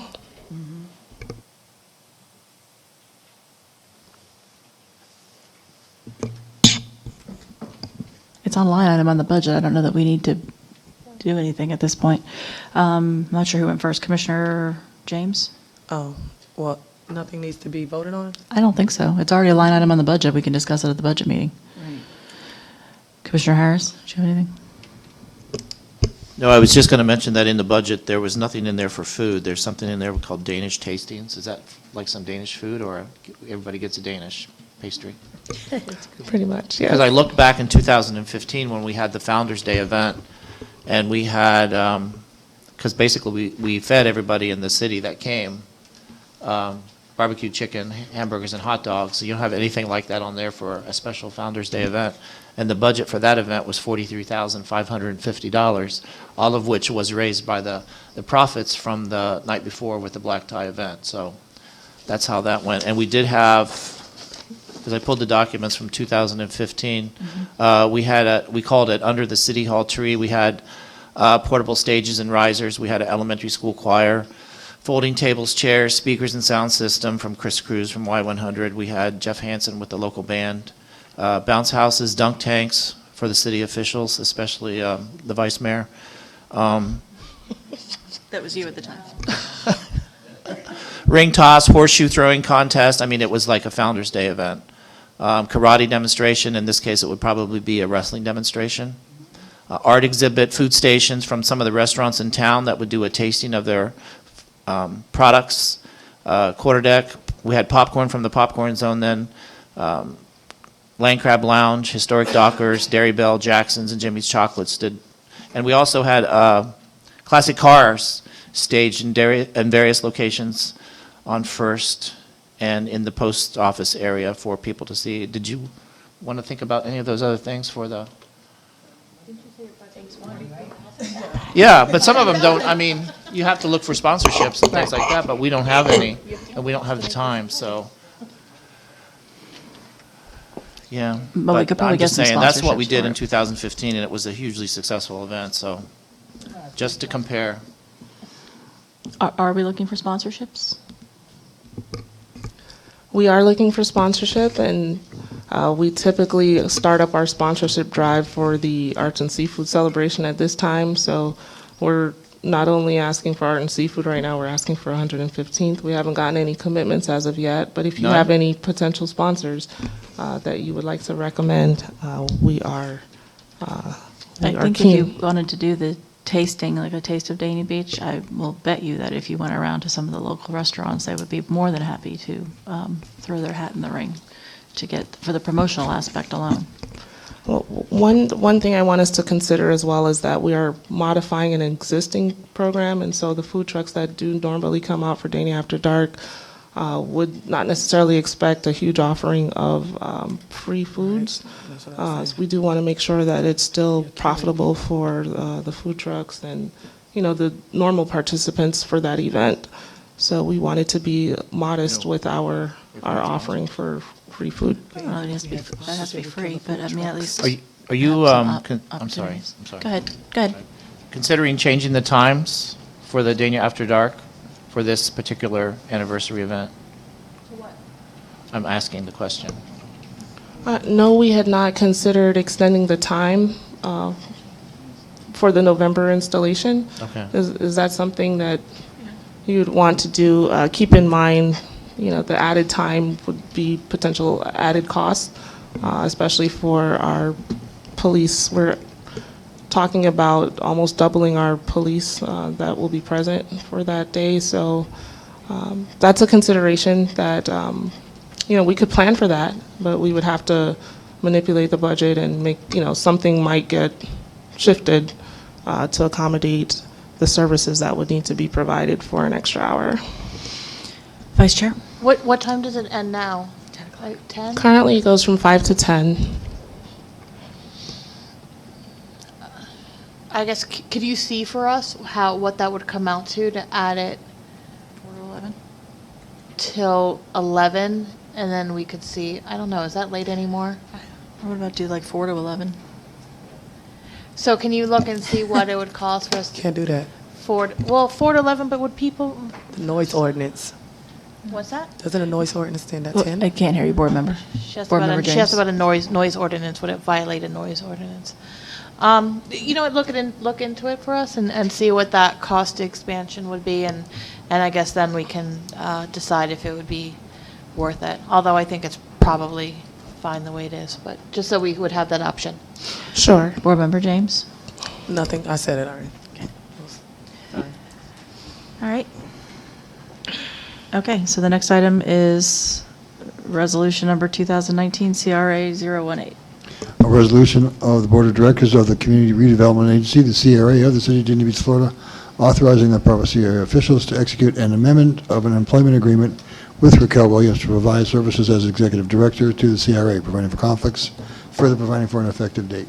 It's on line item on the budget. I don't know that we need to do anything at this point. I'm not sure who went first. Commissioner James? Oh, well, nothing needs to be voted on? I don't think so. It's already a line item on the budget. We can discuss it at the budget meeting. Commissioner Harris, do you have anything? No, I was just going to mention that in the budget, there was nothing in there for food. There's something in there called Danish tastings. Is that like some Danish food, or everybody gets a Danish pastry? Pretty much, Because I yeah. looked back in 2015 when we had the Founder's Day event, and we had, because basically we fed everybody in the city that came, barbecue chicken, hamburgers, and hot dogs. So you don't have anything like that on there for a special Founder's Day event. And the budget for that event was $43,550, all of which was raised by the profits from the night before with the black tie event. So that's how that went. And we did have, because I pulled the documents from 2015, we called it Under the City Hall Tree. We had portable stages and risers. We had an elementary school choir, folding tables, chairs, speakers, and sound system from Chris Cruz from Y100. We had Jeff Hansen with the local band. Bounce houses, dunk tanks for the city officials, especially the vice mayor. That was you at the time. Ring toss, horseshoe throwing contest. I mean, it was like a Founder's Day event. Karate demonstration. In this case, it would probably be a wrestling demonstration. Art exhibit, food stations from some of the restaurants in town that would do a tasting of their products. Quarter deck. We had popcorn from the popcorn zone then. Land Crab Lounge, Historic Dockers, Dairy Bell, Jackson's, and Jimmy's Chocolates did. And we also had classic cars staged in various locations on First and in the post office area for people to see. Did you want to think about any of those other things for the? Yeah, but some of them don't. I mean, you have to look for sponsorships and things like that, but we don't have any, and we don't have the time, so. Yeah, But we could probably I'm just get some saying, that's what we sponsorships did for in it. 2015, and it was a hugely successful event, so, just to compare. Are we looking for sponsorships? We are looking for sponsorship, and we typically start up our sponsorship drive for the Arts and Seafood celebration at this time. So we're not only asking for art and seafood right now, we're asking for 115th. We haven't gotten any commitments as of yet, but if you None? have any potential sponsors that you would like to recommend, we are I think if you keen. wanted to do the tasting, like a taste of Dania Beach, I will bet you that if you went around to some of the local restaurants, they would be more than happy to throw their hat in the ring to get, for the promotional aspect alone. Well, one thing I want us to consider as well is that we are modifying an existing program, and so the food trucks that do normally come out for Dania After Dark would not necessarily expect a huge offering of free foods. So we do want to make sure that it's still profitable for the food trucks and, the normal participants for that event. So we wanted to be modest with our offering for free food. Well, it has to be, that has to be free, but I mean, at least. Are you, have some I'm sorry, opportunities. I'm sorry. Go ahead. Considering changing the times for the Dania After Dark for this particular anniversary event? I'm asking the question. No, we had not considered extending the time for the November installation. Okay. Is that something that you'd want to do? Keep in mind, the added time would be potential added costs, especially for our police. We're talking about almost doubling our police that will be present for that day. So that's a consideration that, we could plan for that, but we would have to manipulate the budget and make, something might get shifted to accommodate the services that would need to be provided for an extra hour. Vice Chair? What time does it end now? 10? Currently, it goes from 5 to 10. I guess, could you see for us what that would come out to add it 4 to 11? till 11, and then we could see, I don't know, is that late anymore? Or what about do like 4 to 11? So can you look and see what it would cost for us to Can't do that. 4 to 11, but would people, The noise ordinance. what's that? Doesn't a noise ordinance stand at Well, 10? I can't hear you, Board Member. She asked Board about Member she asked James. about a noise ordinance, would it violate a noise ordinance? Look into it for us and see what that cost expansion would be, and I guess then we can decide if it would be worth it. Although I think it's probably fine the way it is, but just so we would have that option. Sure. Board Member James? Nothing, I said it already. Okay, so the next item is resolution number 2019 CRA 018. A resolution of the Board of Directors of the Community Redevelopment Agency, the CRA of the City of Dania Beach, Florida, authorizing the proper CRA officials to execute an amendment of an employment agreement with Raquel Williams to provide services as Executive Director to the CRA, providing for conflicts, further providing for an effective date.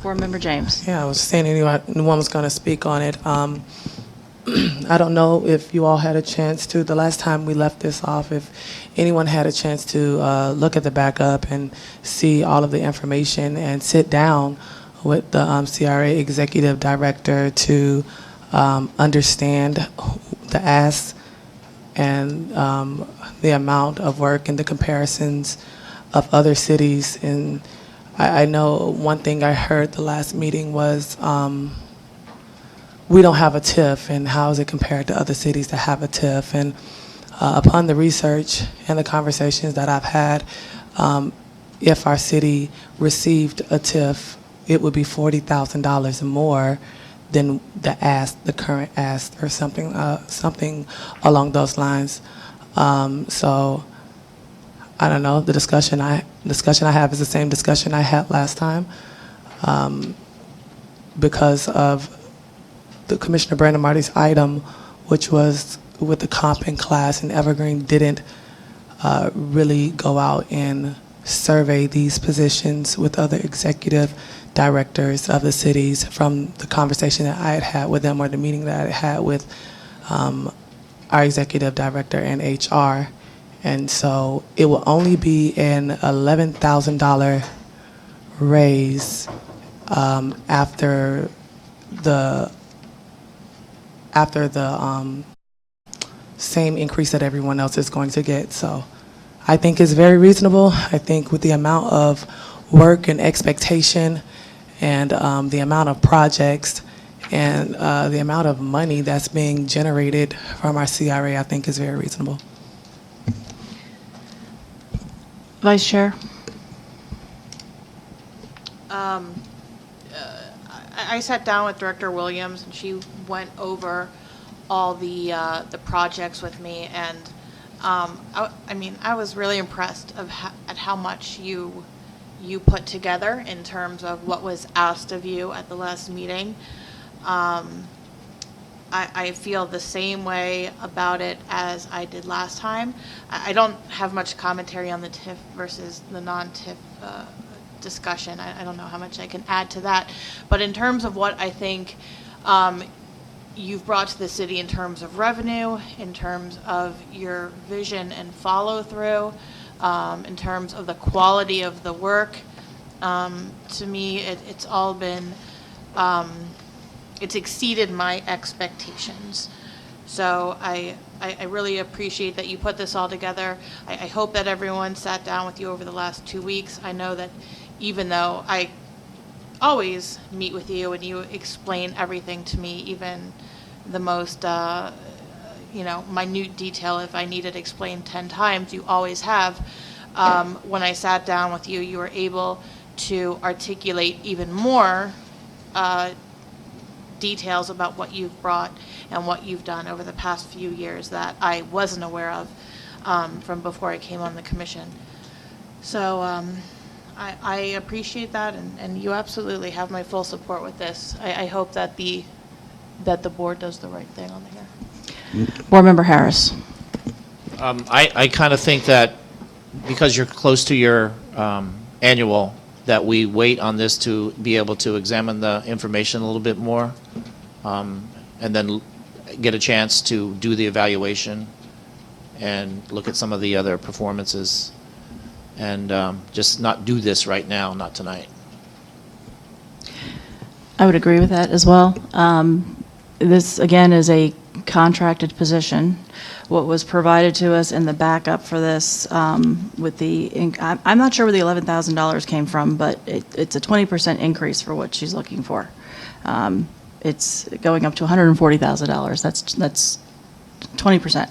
Board Member James. Yeah, I was saying anyone was going to speak on it. I don't know if you all had a chance to, the last time we left this off, if anyone had a chance to look at the backup and see all of the information and sit down with the CRA Executive Director to understand the asks and the amount of work and the comparisons of other cities. And I know one thing I heard the last meeting was we don't have a TIF, and how is it compared to other cities that have a TIF? And upon the research and the conversations that I've had, if our city received a TIF, it would be $40,000 more than the current ask, or something along those lines. So I don't know. The discussion I have is the same discussion I had last time, because of the Commissioner Brandon Marty's item, which was with the comp in class, and Evergreen didn't really go out and survey these positions with other executive directors of the cities. From the conversation that I had had with them, or the meeting that I had with our executive director and HR. And so it will only be an $11,000 raise after the same increase that everyone else is going to get. So I think it's very reasonable. I think with the amount of work and expectation and the amount of projects and the amount of money that's being generated from our CRA, I think is very reasonable. Vice Chair. I sat down with Director Williams, and she went over all the projects with me, and I was really impressed at how much you put together in terms of what was asked of you at the last meeting. I feel the same way about it as I did last time. I don't have much commentary on the TIF versus the non-TIF discussion. I don't know how much I can add to that. But in terms of what I think you've brought to the city in terms of revenue, in terms of your vision and follow-through, in terms of the quality of the work, to me, it's all been, it's exceeded my expectations. So I really appreciate that you put this all together. I hope that everyone sat down with you over the last 2 weeks. I know that even though I always meet with you and you explain everything to me, even the most minute detail, if I need it explained 10 times, you always have. When I sat down with you, you were able to articulate even more details about what you've brought and what you've done over the past few years that I wasn't aware of from before I came on the commission. So I appreciate that, and you absolutely have my full support with this. I hope that the board does the right thing on here. Board Member Harris. I kind of think that because you're close to your annual, that we wait on this to be able to examine the information a little bit more, and then get a chance to do the evaluation and look at some of the other performances, and just not do this right now, not tonight. I would agree with that as well. This, again, is a contracted position. What was provided to us in the backup for this with I'm not sure where the $11,000 came from, but it's a 20% increase for what she's looking for. It's going up to $140,000. That's 20%.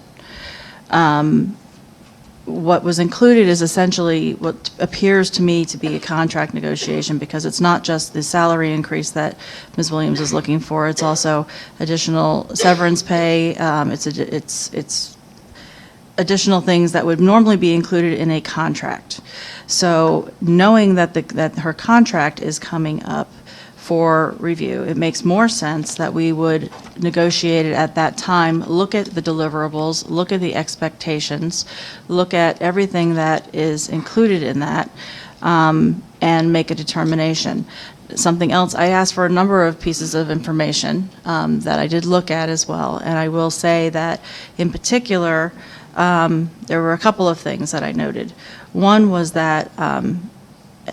what was included is essentially what appears to me to be a contract negotiation, because it's not just the salary increase that Ms. Williams is looking for, it's also additional severance pay, it's additional things that would normally be included in a contract. So knowing that that her contract is coming up for review, it makes more sense that we would negotiate it at that time, look at the deliverables, look at the expectations, look at everything that is included in that, and make a determination. Something else, I asked for a number of pieces of information that I did look at as well, and I will say that in particular, there were a couple of things that I noted. One was that,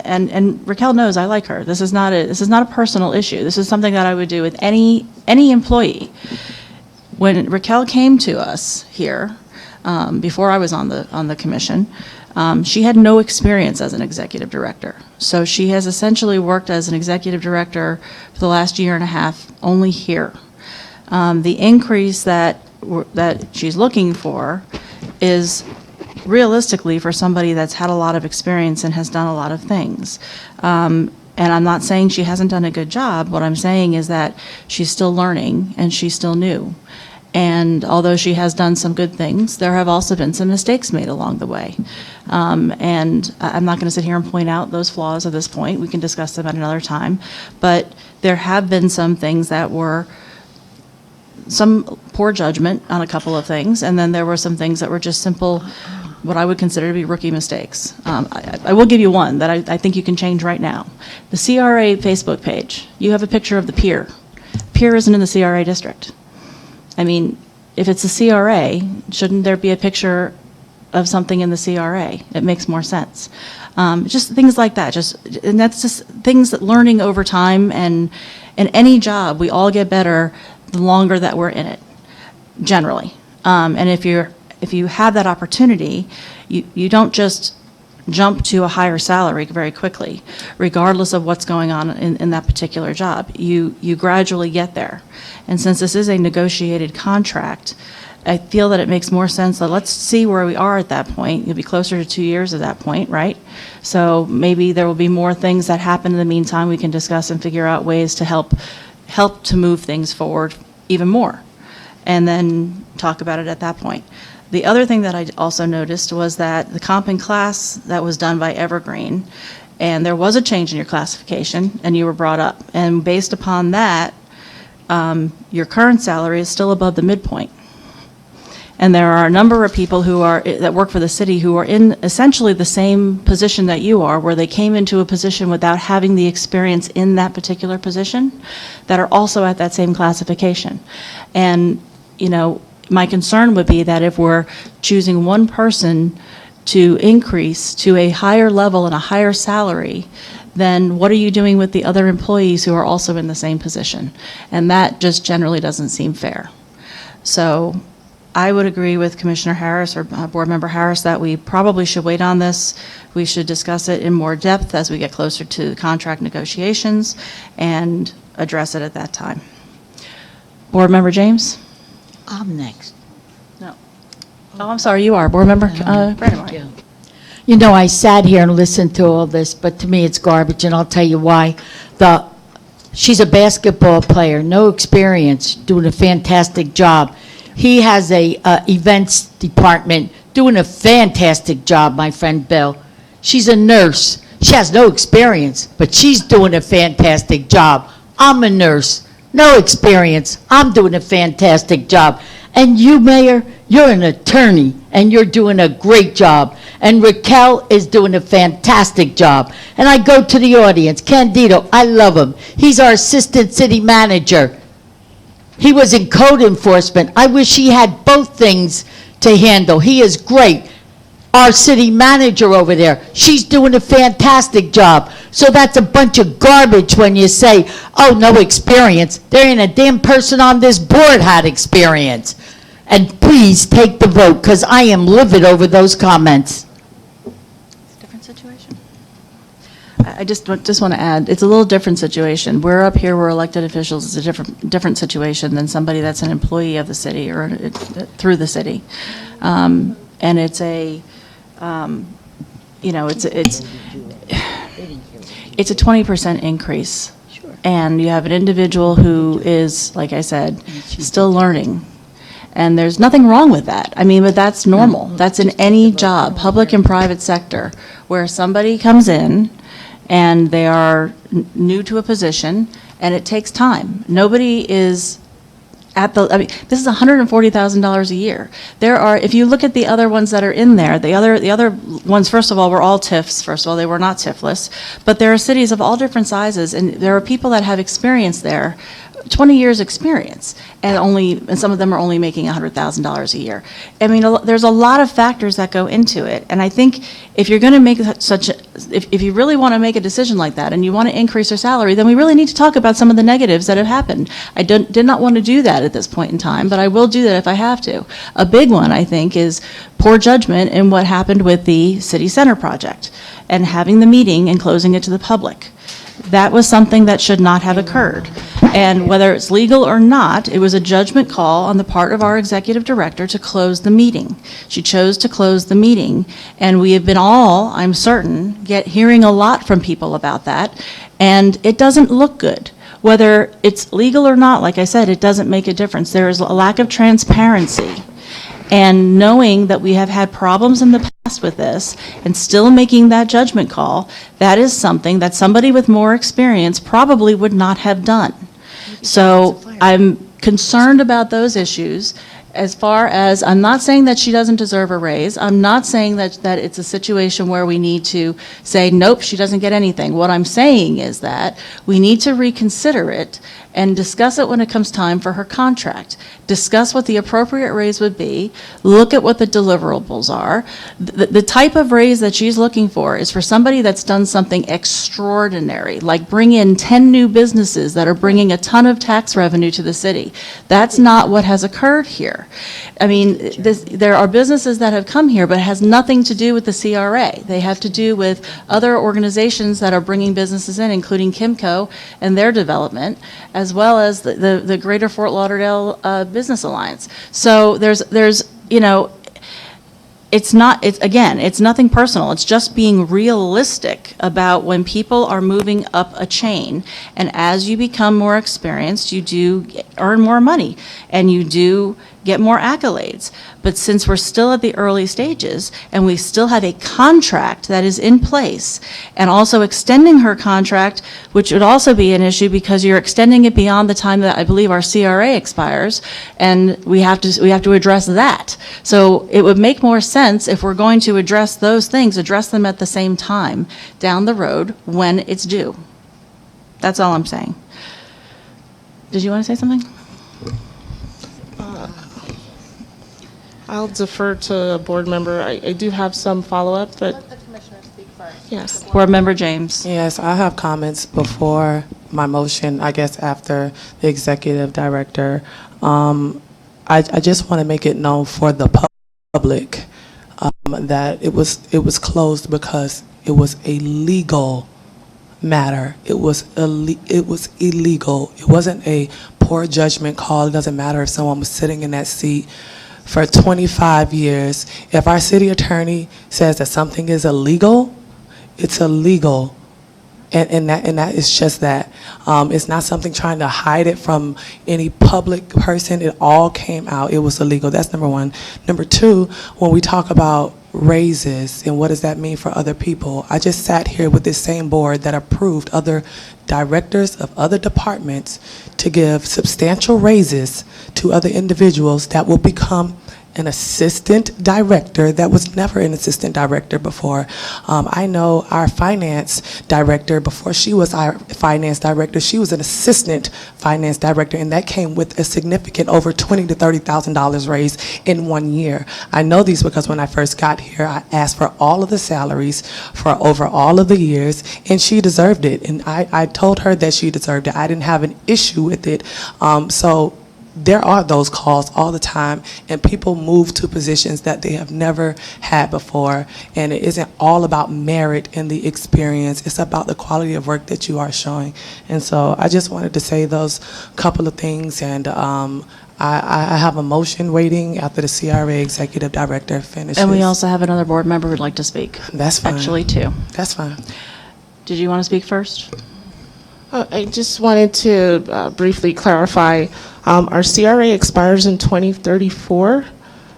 and Raquel knows I like her. This is not a personal issue. This is something that I would do with any employee. When Raquel came to us here, before I was on the commission, she had no experience as an executive director. So she has essentially worked as an executive director for the last year and a half only here. The increase that she's looking for is realistically for somebody that's had a lot of experience and has done a lot of things. And I'm not saying she hasn't done a good job. What I'm saying is that she's still learning and she's still new. And although she has done some good things, there have also been some mistakes made along the way. And I'm not going to sit here and point out those flaws at this point. We can discuss them at another time. But there have been some things that were some poor judgment on a couple of things, and then there were some things that were just simple, what I would consider to be rookie mistakes. I will give you one that I think you can change right now. The CRA Facebook page, you have a picture of the pier. Pier isn't in the CRA district. I mean, if it's a CRA, shouldn't there be a picture of something in the CRA? It makes more sense. Just things like that. And that's just things that learning over time, and in any job, we all get better the longer that we're in it, generally. And if you have that opportunity, you don't just jump to a higher salary very quickly, regardless of what's going on in that particular job. You gradually get there. And since this is a negotiated contract, I feel that it makes more sense that let's see where we are at that point. You'll be closer to 2 years at that point, right? So maybe there will be more things that happen in the meantime we can discuss and figure out ways to help to move things forward even more, and then talk about it at that point. The other thing that I also noticed was that the comp and class that was done by Evergreen, and there was a change in your classification, and you were brought up. And based upon that, your current salary is still above the midpoint. And there are a number of people that work for the city who are in essentially the same position that you are, where they came into a position without having the experience in that particular position, that are also at that same classification. And, my concern would be that if we're choosing one person to increase to a higher level and a higher salary, then what are you doing with the other employees who are also in the same position? And that just generally doesn't seem fair. So I would agree with Commissioner Harris or Board Member Harris that we probably should wait on this. We should discuss it in more depth as we get closer to contract negotiations and address it at that time. Board Member James? I'm next. No. Oh, I'm sorry, you are. Board Member Brandemeier. Yeah. I sat here and listened to all this, but to me it's garbage, and I'll tell you why. She's a basketball player, no experience, doing a fantastic job. He has a events department doing a fantastic job, my friend Bill. She's a nurse. She has no experience, but she's doing a fantastic job. I'm a nurse, no experience. I'm doing a fantastic job. And you, Mayor, you're an attorney, and you're doing a great job. And Raquel is doing a fantastic job. And I go to the audience. Candido, I love him. He's our assistant city manager. He was in code enforcement. I wish he had both things to handle. He is great. Our city manager over there, she's doing a fantastic job. So that's a bunch of garbage when you say, oh, no experience. There ain't a damn person on this board had experience. And please take the vote, because I am livid over those comments. Different situation? I just want to add, it's a little different situation. We're up here, we're elected officials. It's a different situation than somebody that's an employee of the city or through the city. And it's you know, it's a 20% increase. And you have an individual who is, like I said, still learning. And there's nothing wrong with that. I mean, but that's normal. That's in any job, public and private sector, where somebody comes in and they are new to a position and it takes time. Nobody is I mean, this is $140,000 a year. There are, if you look at the other ones that are in there, the other ones, first of all, were all TIFs. First of all, they were not TIFless. But there are cities of all different sizes, and there are people that have experience there, 20 years experience, and some of them are only making $100,000 a year. I mean, there's a lot of factors that go into it, and I think if you're going to make if you really want to make a decision like that and you want to increase their salary, then we really need to talk about some of the negatives that have happened. I did not want to do that at this point in time, but I will do that if I have to. A big one, I think, is poor judgment in what happened with the city center project and having the meeting and closing it to the public. That was something that should not have occurred. And whether it's legal or not, it was a judgment call on the part of our executive director to close the meeting. She chose to close the meeting, and we have been all, I'm certain, hearing a lot from people about that, and it doesn't look good. Whether it's legal or not, like I said, it doesn't make a difference. There is a lack of transparency. And knowing that we have had problems in the past with this and still making that judgment call, that is something that somebody with more experience probably would not have done. So I'm concerned about those issues. As far as, I'm not saying that she doesn't deserve a raise. I'm not saying that it's a situation where we need to say, nope, she doesn't get anything. What I'm saying is that we need to reconsider it and discuss it when it comes time for her contract. Discuss what the appropriate raise would be, look at what the deliverables are. The type of raise that she's looking for is for somebody that's done something extraordinary, like bring in 10 new businesses that are bringing a ton of tax revenue to the city. That's not what has occurred here. I mean, there are businesses that have come here, but it has nothing to do with the CRA. They have to do with other organizations that are bringing businesses in, including Kimco and their development, as well as the Greater Fort Lauderdale Business Alliance. So there's you know, it's nothing personal. It's just being realistic about when people are moving up a chain, and as you become more experienced, you do earn more money, and you do get more accolades. But since we're still at the early stages, and we still have a contract that is in place, and also extending her contract, which would also be an issue because you're extending it beyond the time that I believe our CRA expires, and we have to address that. So it would make more sense if we're going to address those things, address them at the same time down the road when it's due. That's all I'm saying. Did you want to say something? I'll defer to a board member. I do have some follow-up, but Let the commissioner speak first. yes. Board Member James. Yes, I have comments before my motion, I guess after the executive director. I just want to make it known for the public that it was closed because it was a legal matter. It was illegal. It wasn't a poor judgment call. It doesn't matter if someone was sitting in that seat for 25 years. If our city attorney says that something is illegal, it's illegal. And that is just that. It's not something trying to hide it from any public person. It all came out. It was illegal. That's number one. Number two, when we talk about raises and what does that mean for other people, I just sat here with this same board that approved other directors of other departments to give substantial raises to other individuals that will become an assistant director that was never an assistant director before. I know our finance director, before she was our finance director, she was an assistant finance director, and that came with a significant over $20,000 to $30,000 raise in 1 year. I know these because when I first got here, I asked for all of the salaries for over all of the years, and she deserved it. And I told her that she deserved it. I didn't have an issue with it. So there are those calls all the time, and people move to positions that they have never had before, and it isn't all about merit and the experience. It's about the quality of work that you are showing. And so I just wanted to say those couple of things, and I have a motion waiting after the CRA Executive Director finishes. And we also have another board member who'd like to speak. That's fine. Actually, two. That's fine. Did you want to speak first? I just wanted to briefly clarify, our CRA expires in 2034.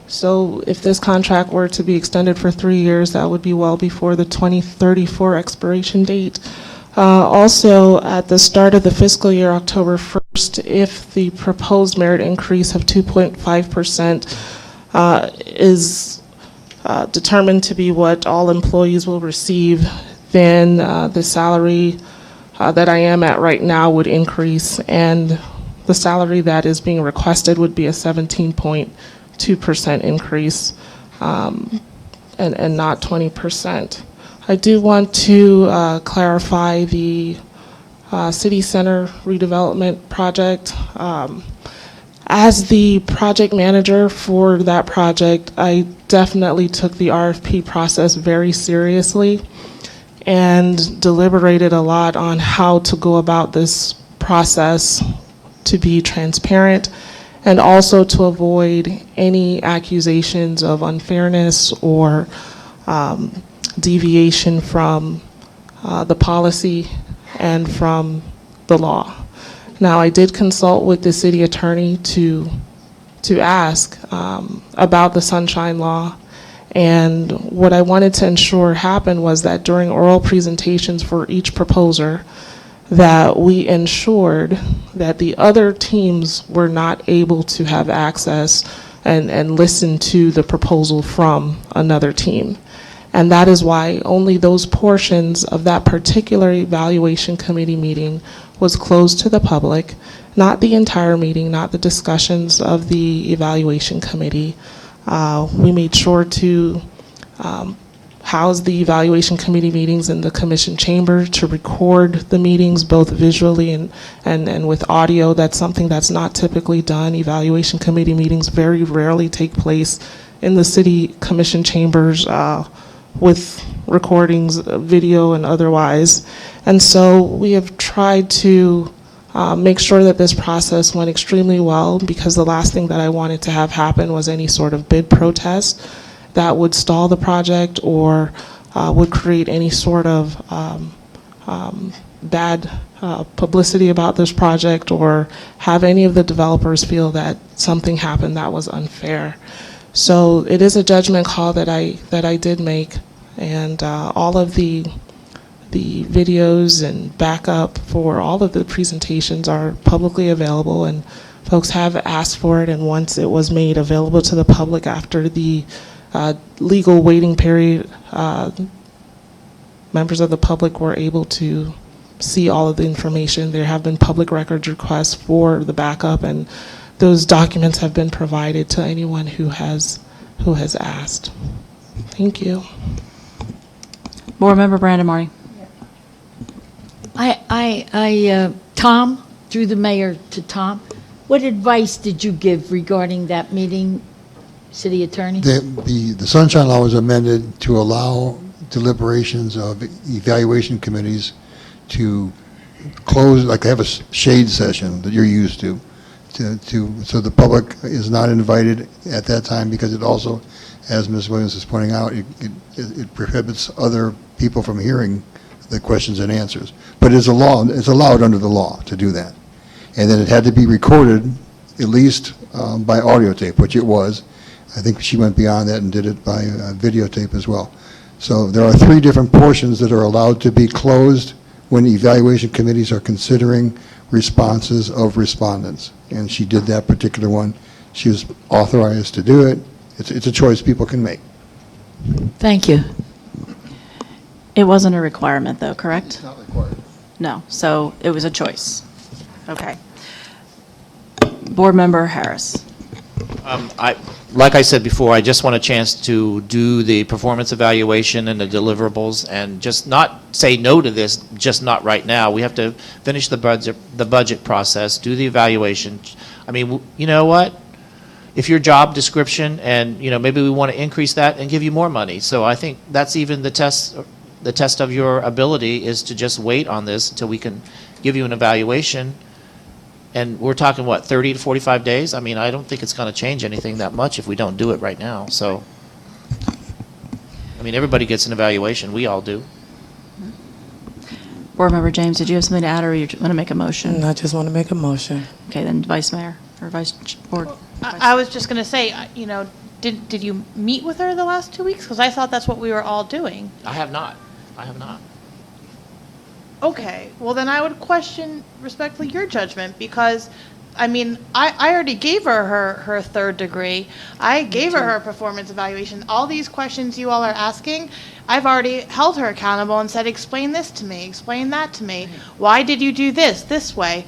So if this contract were to be extended for 3 years, that would be well before the 2034 expiration date. Also, at the start of the fiscal year, October 1st, if the proposed merit increase of 2.5% is determined to be what all employees will receive, then the salary that I am at right now would increase, and the salary that is being requested would be a 17.2% increase, and not 20%. I do want to clarify the city center redevelopment project. As the project manager for that project, I definitely took the RFP process very seriously and deliberated a lot on how to go about this process to be transparent and also to avoid any accusations of unfairness or deviation from the policy and from the law. Now, I did consult with the city attorney to ask about the Sunshine Law, and what I wanted to ensure happened was that during oral presentations for each proposer, that we ensured that the other teams were not able to have access and listen to the proposal from another team. And that is why only those portions of that particular evaluation committee meeting was closed to the public, not the entire meeting, not the discussions of the evaluation committee. We made sure to house the evaluation committee meetings in the commission chamber, to record the meetings both visually and with audio. That's something that's not typically done. Evaluation committee meetings very rarely take place in the city commission chambers with recordings, video and otherwise. And so we have tried to make sure that this process went extremely well, because the last thing that I wanted to have happen was any sort of bid protest that would stall the project or would create any sort of bad publicity about this project, or have any of the developers feel that something happened that was unfair. So it is a judgment call that I did make, and all of the videos and backup for all of the presentations are publicly available, and folks have asked for it, and once it was made available to the public after the legal waiting period, members of the public were able to see all of the information. There have been public records requests for the backup, and those documents have been provided to anyone who has asked. Thank you. Board Member Brandon Marty. Tom, through the mayor to Tom, what advice did you give regarding that meeting, city attorney? The Sunshine Law was amended to allow deliberations of evaluation committees to close, like have a shade session that you're used to so the public is not invited at that time, because it also, as Ms. Williams is pointing out, it prohibits other people from hearing the questions and answers. But it's allowed under the law to do that. And then it had to be recorded, at least by audio tape, which it was. I think she went beyond that and did it by videotape as well. So there are 3 different portions that are allowed to be closed when evaluation committees are considering responses of respondents. And she did that particular one. She was authorized to do it. It's a choice people can make. Thank you. It wasn't a requirement, though, correct? It's not required. No, so it was a choice. Okay. Board Member Harris. Like I said before, I just want a chance to do the performance evaluation and the deliverables, and just not say no to this, just not right now. We have to finish the budget process, do the evaluation. I mean, you know what? If your job description, and, you know, maybe we want to increase that and give you more money. So I think that's even the test of your ability is to just wait on this until we can give you an evaluation. And we're talking, what, 30 to 45 days? I mean, I don't think it's going to change anything that much if we don't do it right now. So, I mean, everybody gets an evaluation. We all do. Board Member James, did you have something to add, or you want to make a motion? And I just want to make a motion. Okay, then Vice Mayor, or Vice Board. I was just going to say, you know, did you meet with her the last 2 weeks? Because I thought that's what we were all doing. I have not. I have not. Okay, well then I would question respectfully your judgment, because, I mean, I already gave her third degree. I gave her performance evaluation. All these questions you all are asking, I've already held her accountable and said, explain this to me, explain that to me. Why did you do this way?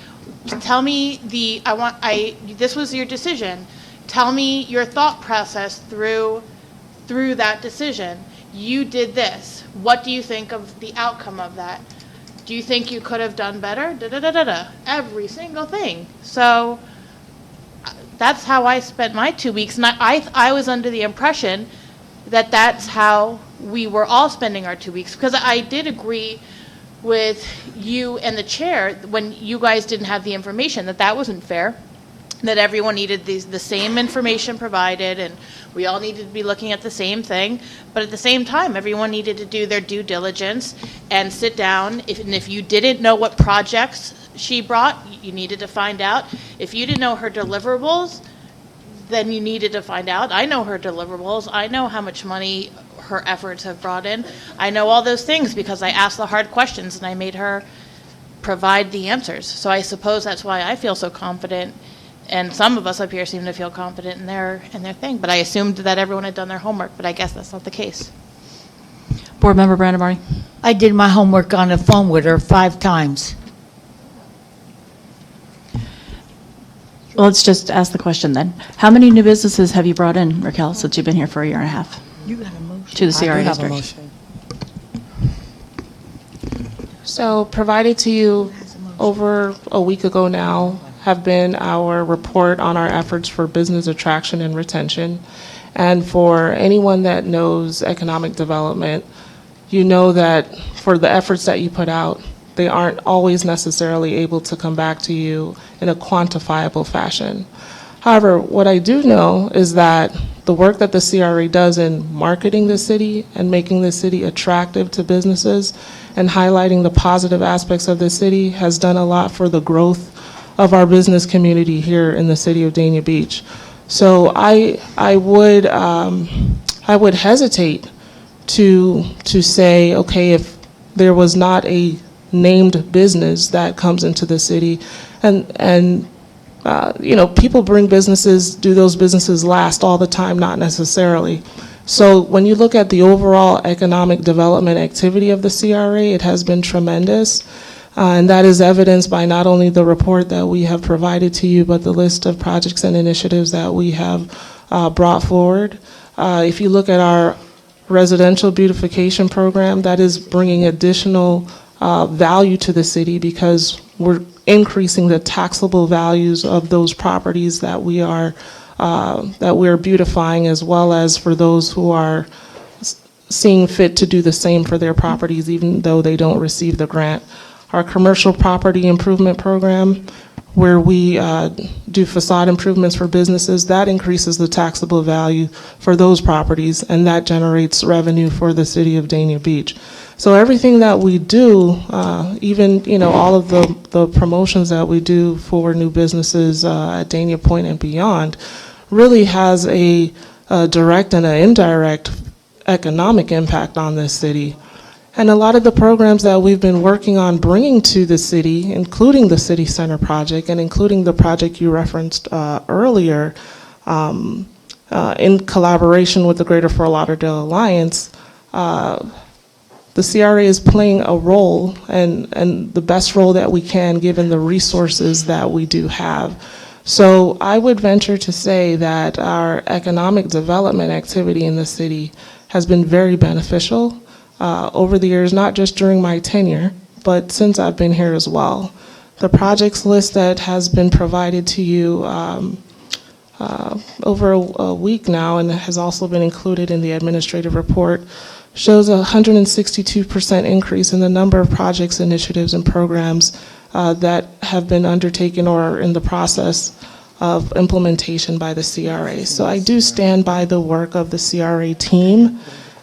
Tell me this was your decision. Tell me your thought process through that decision. You did this. What do you think of the outcome of that? Do you think you could have done better? Every single thing. So that's how I spent my 2 weeks. And I was under the impression that that's how we were all spending our 2 weeks. Because I did agree with you and the chair when you guys didn't have the information, that wasn't fair. That everyone needed the same information provided, and we all needed to be looking at the same thing. But at the same time, everyone needed to do their due diligence and sit down. If you didn't know what projects she brought, you needed to find out. If you didn't know her deliverables, then you needed to find out. I know her deliverables. I know how much money her efforts have brought in. I know all those things because I asked the hard questions and I made her provide the answers. So I suppose that's why I feel so confident. And some of us up here seem to feel confident in their thing. But I assumed that everyone had done their homework, but I guess that's not the case. Board Member Brandemari. I did my homework on the phone with her 5 times. Well, let's just ask the question then. How many new businesses have you brought in, Raquel, since you've been here for a year and a half? You got a motion. To the I do CRA have a district? motion. So provided to you over a week ago now have been our report on our efforts for business attraction and retention. And for anyone that knows economic development, you know that for the efforts that you put out, they aren't always necessarily able to come back to you in a quantifiable fashion. However, what I do know is that the work that the CRA does in marketing the city and making the city attractive to businesses and highlighting the positive aspects of the city has done a lot for the growth of our business community here in the city of Dania Beach. So I would hesitate to say, okay, if there was not a named business that comes into the city, and you know, people bring businesses, do those businesses last all the time? Not necessarily. So when you look at the overall economic development activity of the CRA, it has been tremendous. And that is evidenced by not only the report that we have provided to you, but the list of projects and initiatives that we have brought forward. If you look at our residential beautification program, that is bringing additional value to the city because we're increasing the taxable values of those properties that we're beautifying, as well as for those who are seeing fit to do the same for their properties, even though they don't receive the grant. Our commercial property improvement program, where we do facade improvements for businesses, that increases the taxable value for those properties, and that generates revenue for the city of Dania Beach. So everything that we do, even all of the promotions that we do for new businesses at Dania Point and beyond, really has a direct and an indirect economic impact on this city. And a lot of the programs that we've been working on bringing to the city, including the City Center project and including the project you referenced earlier, in collaboration with the Greater Fort Lauderdale Alliance, the CRA is playing a role and the best role that we can given the resources that we do have. So I would venture to say that our economic development activity in the city has been very beneficial over the years, not just during my tenure, but since I've been here as well. The projects list that has been provided to you over a week now and has also been included in the administrative report shows a 162% increase in the number of projects, initiatives, and programs that have been undertaken or are in the process of implementation by the CRA. So I do stand by the work of the CRA team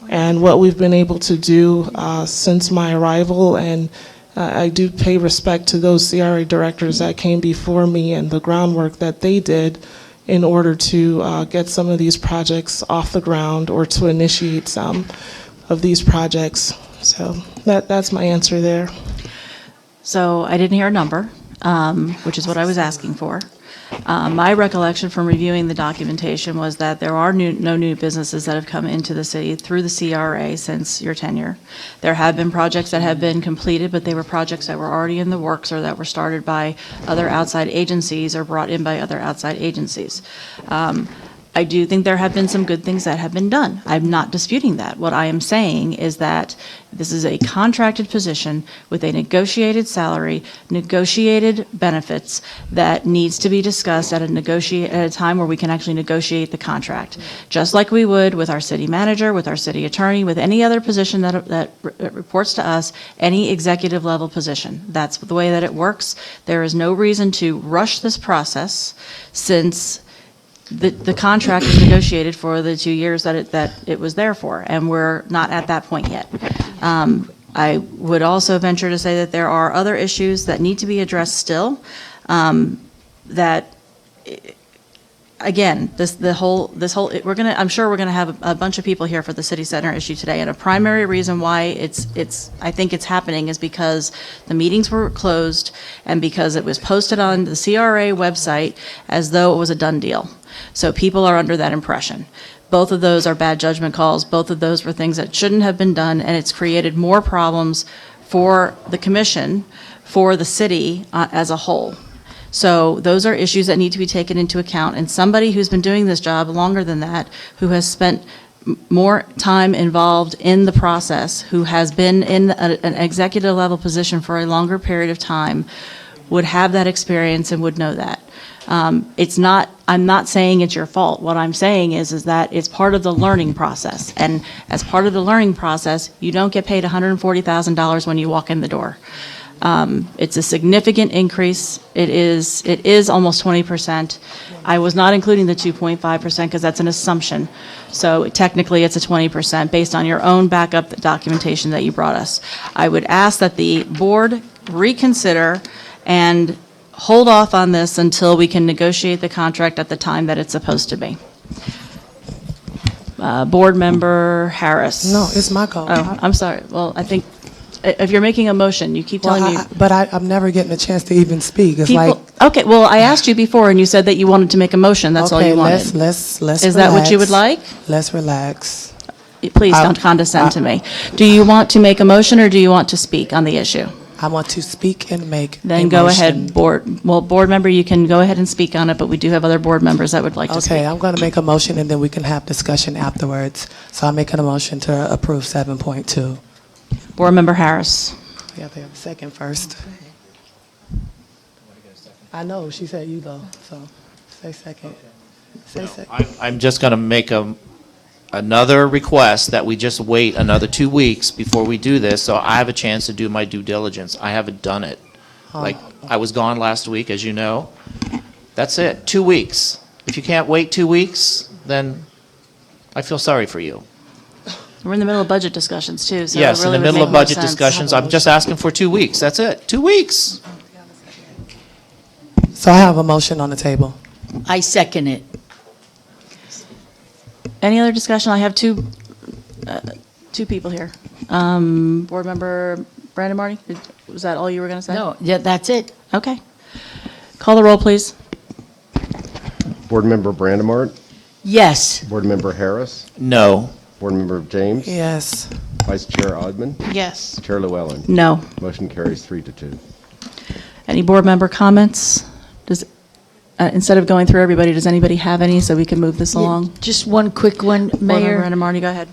and what we've been able to do since my arrival, and I do pay respect to those CRA directors that came before me and the groundwork that they did in order to get some of these projects off the ground or to initiate some of these projects. So that's my answer there. So I didn't hear a number, which is what I was asking for. My recollection from reviewing the documentation was that there are no new businesses that have come into the city through the CRA since your tenure. There have been projects that have been completed, but they were projects that were already in the works or that were started by other outside agencies or brought in by other outside agencies. I do think there have been some good things that have been done. I'm not disputing that. What I am saying is that this is a contracted position with a negotiated salary, negotiated benefits that needs to be discussed at a time where we can actually negotiate the contract. Just like we would with our city manager, with our city attorney, with any other position that reports to us, any executive level position. That's the way that it works. There is no reason to rush this process since the contract was negotiated for the 2 years that it was there for, and we're not at that point yet. I would also venture to say that there are other issues that need to be addressed still. That, again, I'm sure we're gonna have a bunch of people here for the city center issue today, and a primary reason why I think it's happening is because the meetings were closed and because it was posted on the CRA website as though it was a done deal. So people are under that impression. Both of those are bad judgment calls. Both of those were things that shouldn't have been done, and it's created more problems for the commission, for the city as a whole. So those are issues that need to be taken into account, and somebody who's been doing this job longer than that, who has spent more time involved in the process, who has been in an executive level position for a longer period of time, would have that experience and would know that. I'm not saying it's your fault. What I'm saying is that it's part of the learning process. And as part of the learning process, you don't get paid $140,000 when you walk in the door. It's a significant increase. It is almost 20%. I was not including the 2.5% because that's an assumption. So technically it's a 20% based on your own backup documentation that you brought us. I would ask that the board reconsider and hold off on this until we can negotiate the contract at the time that it's supposed to be. Board Member Harris. No, it's my call. Oh, I'm sorry. Well, I think if you're making a motion, you keep telling me. But I'm never getting a chance to even speak. It's like, Okay, well, I asked you before and you said that you wanted to make a motion. That's all you wanted. let's Is that what you would like? Let's relax. Please don't condescend to me. Do you want to make a motion or do you want to speak on the issue? I want to speak and make Then a go motion. ahead, board member, you can go ahead and speak on it, but we do have other board members that would like to speak. Okay, I'm going to make a motion and then we can have discussion afterwards. So I'm making a motion to approve 7.2. Board Member Harris. We have to have a second first. I know, she said you though, so say second. Say second. I'm just going to make another request that we just wait another 2 weeks before we do this, so I have a chance to do my due diligence. I haven't done it. Like, I was gone last week, as you know. That's it, 2 weeks. If you can't wait 2 weeks, then I feel sorry for you. We're in the middle of budget discussions, too, so it Yes, in really the would middle make of more budget sense. discussions, I'm just asking for 2 weeks. That's it, 2 weeks. So I have a motion on the table. I second it. Any other discussion? I have two people here. Board Member Brandon Marty, was that all you were going to say? No, yeah, that's it. Okay. Call the roll, please. Board Member Brandemart, Yes. Board Member Harris, No. Board Member James, Yes. Vice Chair Odman, Yes. Chair Llewellyn. No. Motion carries 3-2. Any board member comments? Instead of going through everybody, does anybody have any so we can move this along? Just one quick one, Board Member Mayor. Brandon Marty, go ahead.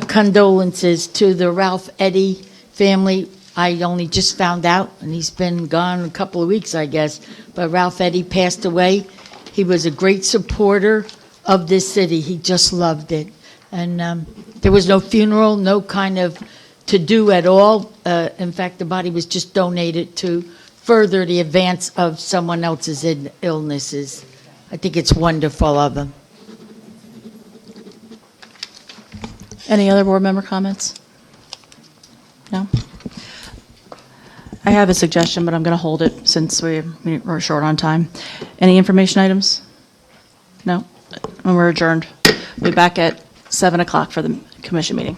Condolences to the Ralph Eddy family. I only just found out, and he's been gone a couple of weeks, I guess, but Ralph Eddy passed away. He was a great supporter of this city. He just loved it. And there was no funeral, no kind of to-do at all. In fact, the body was just donated to further the advance of someone else's illnesses. I think it's wonderful of him. Any other board member comments? No? I have a suggestion, but I'm going to hold it since we're short on time. Any information items? No? And we're adjourned. We'll be back at 7 o'clock for the commission meeting.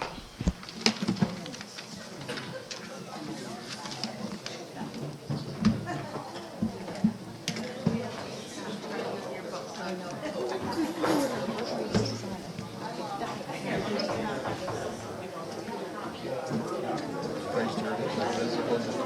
Vice Chair,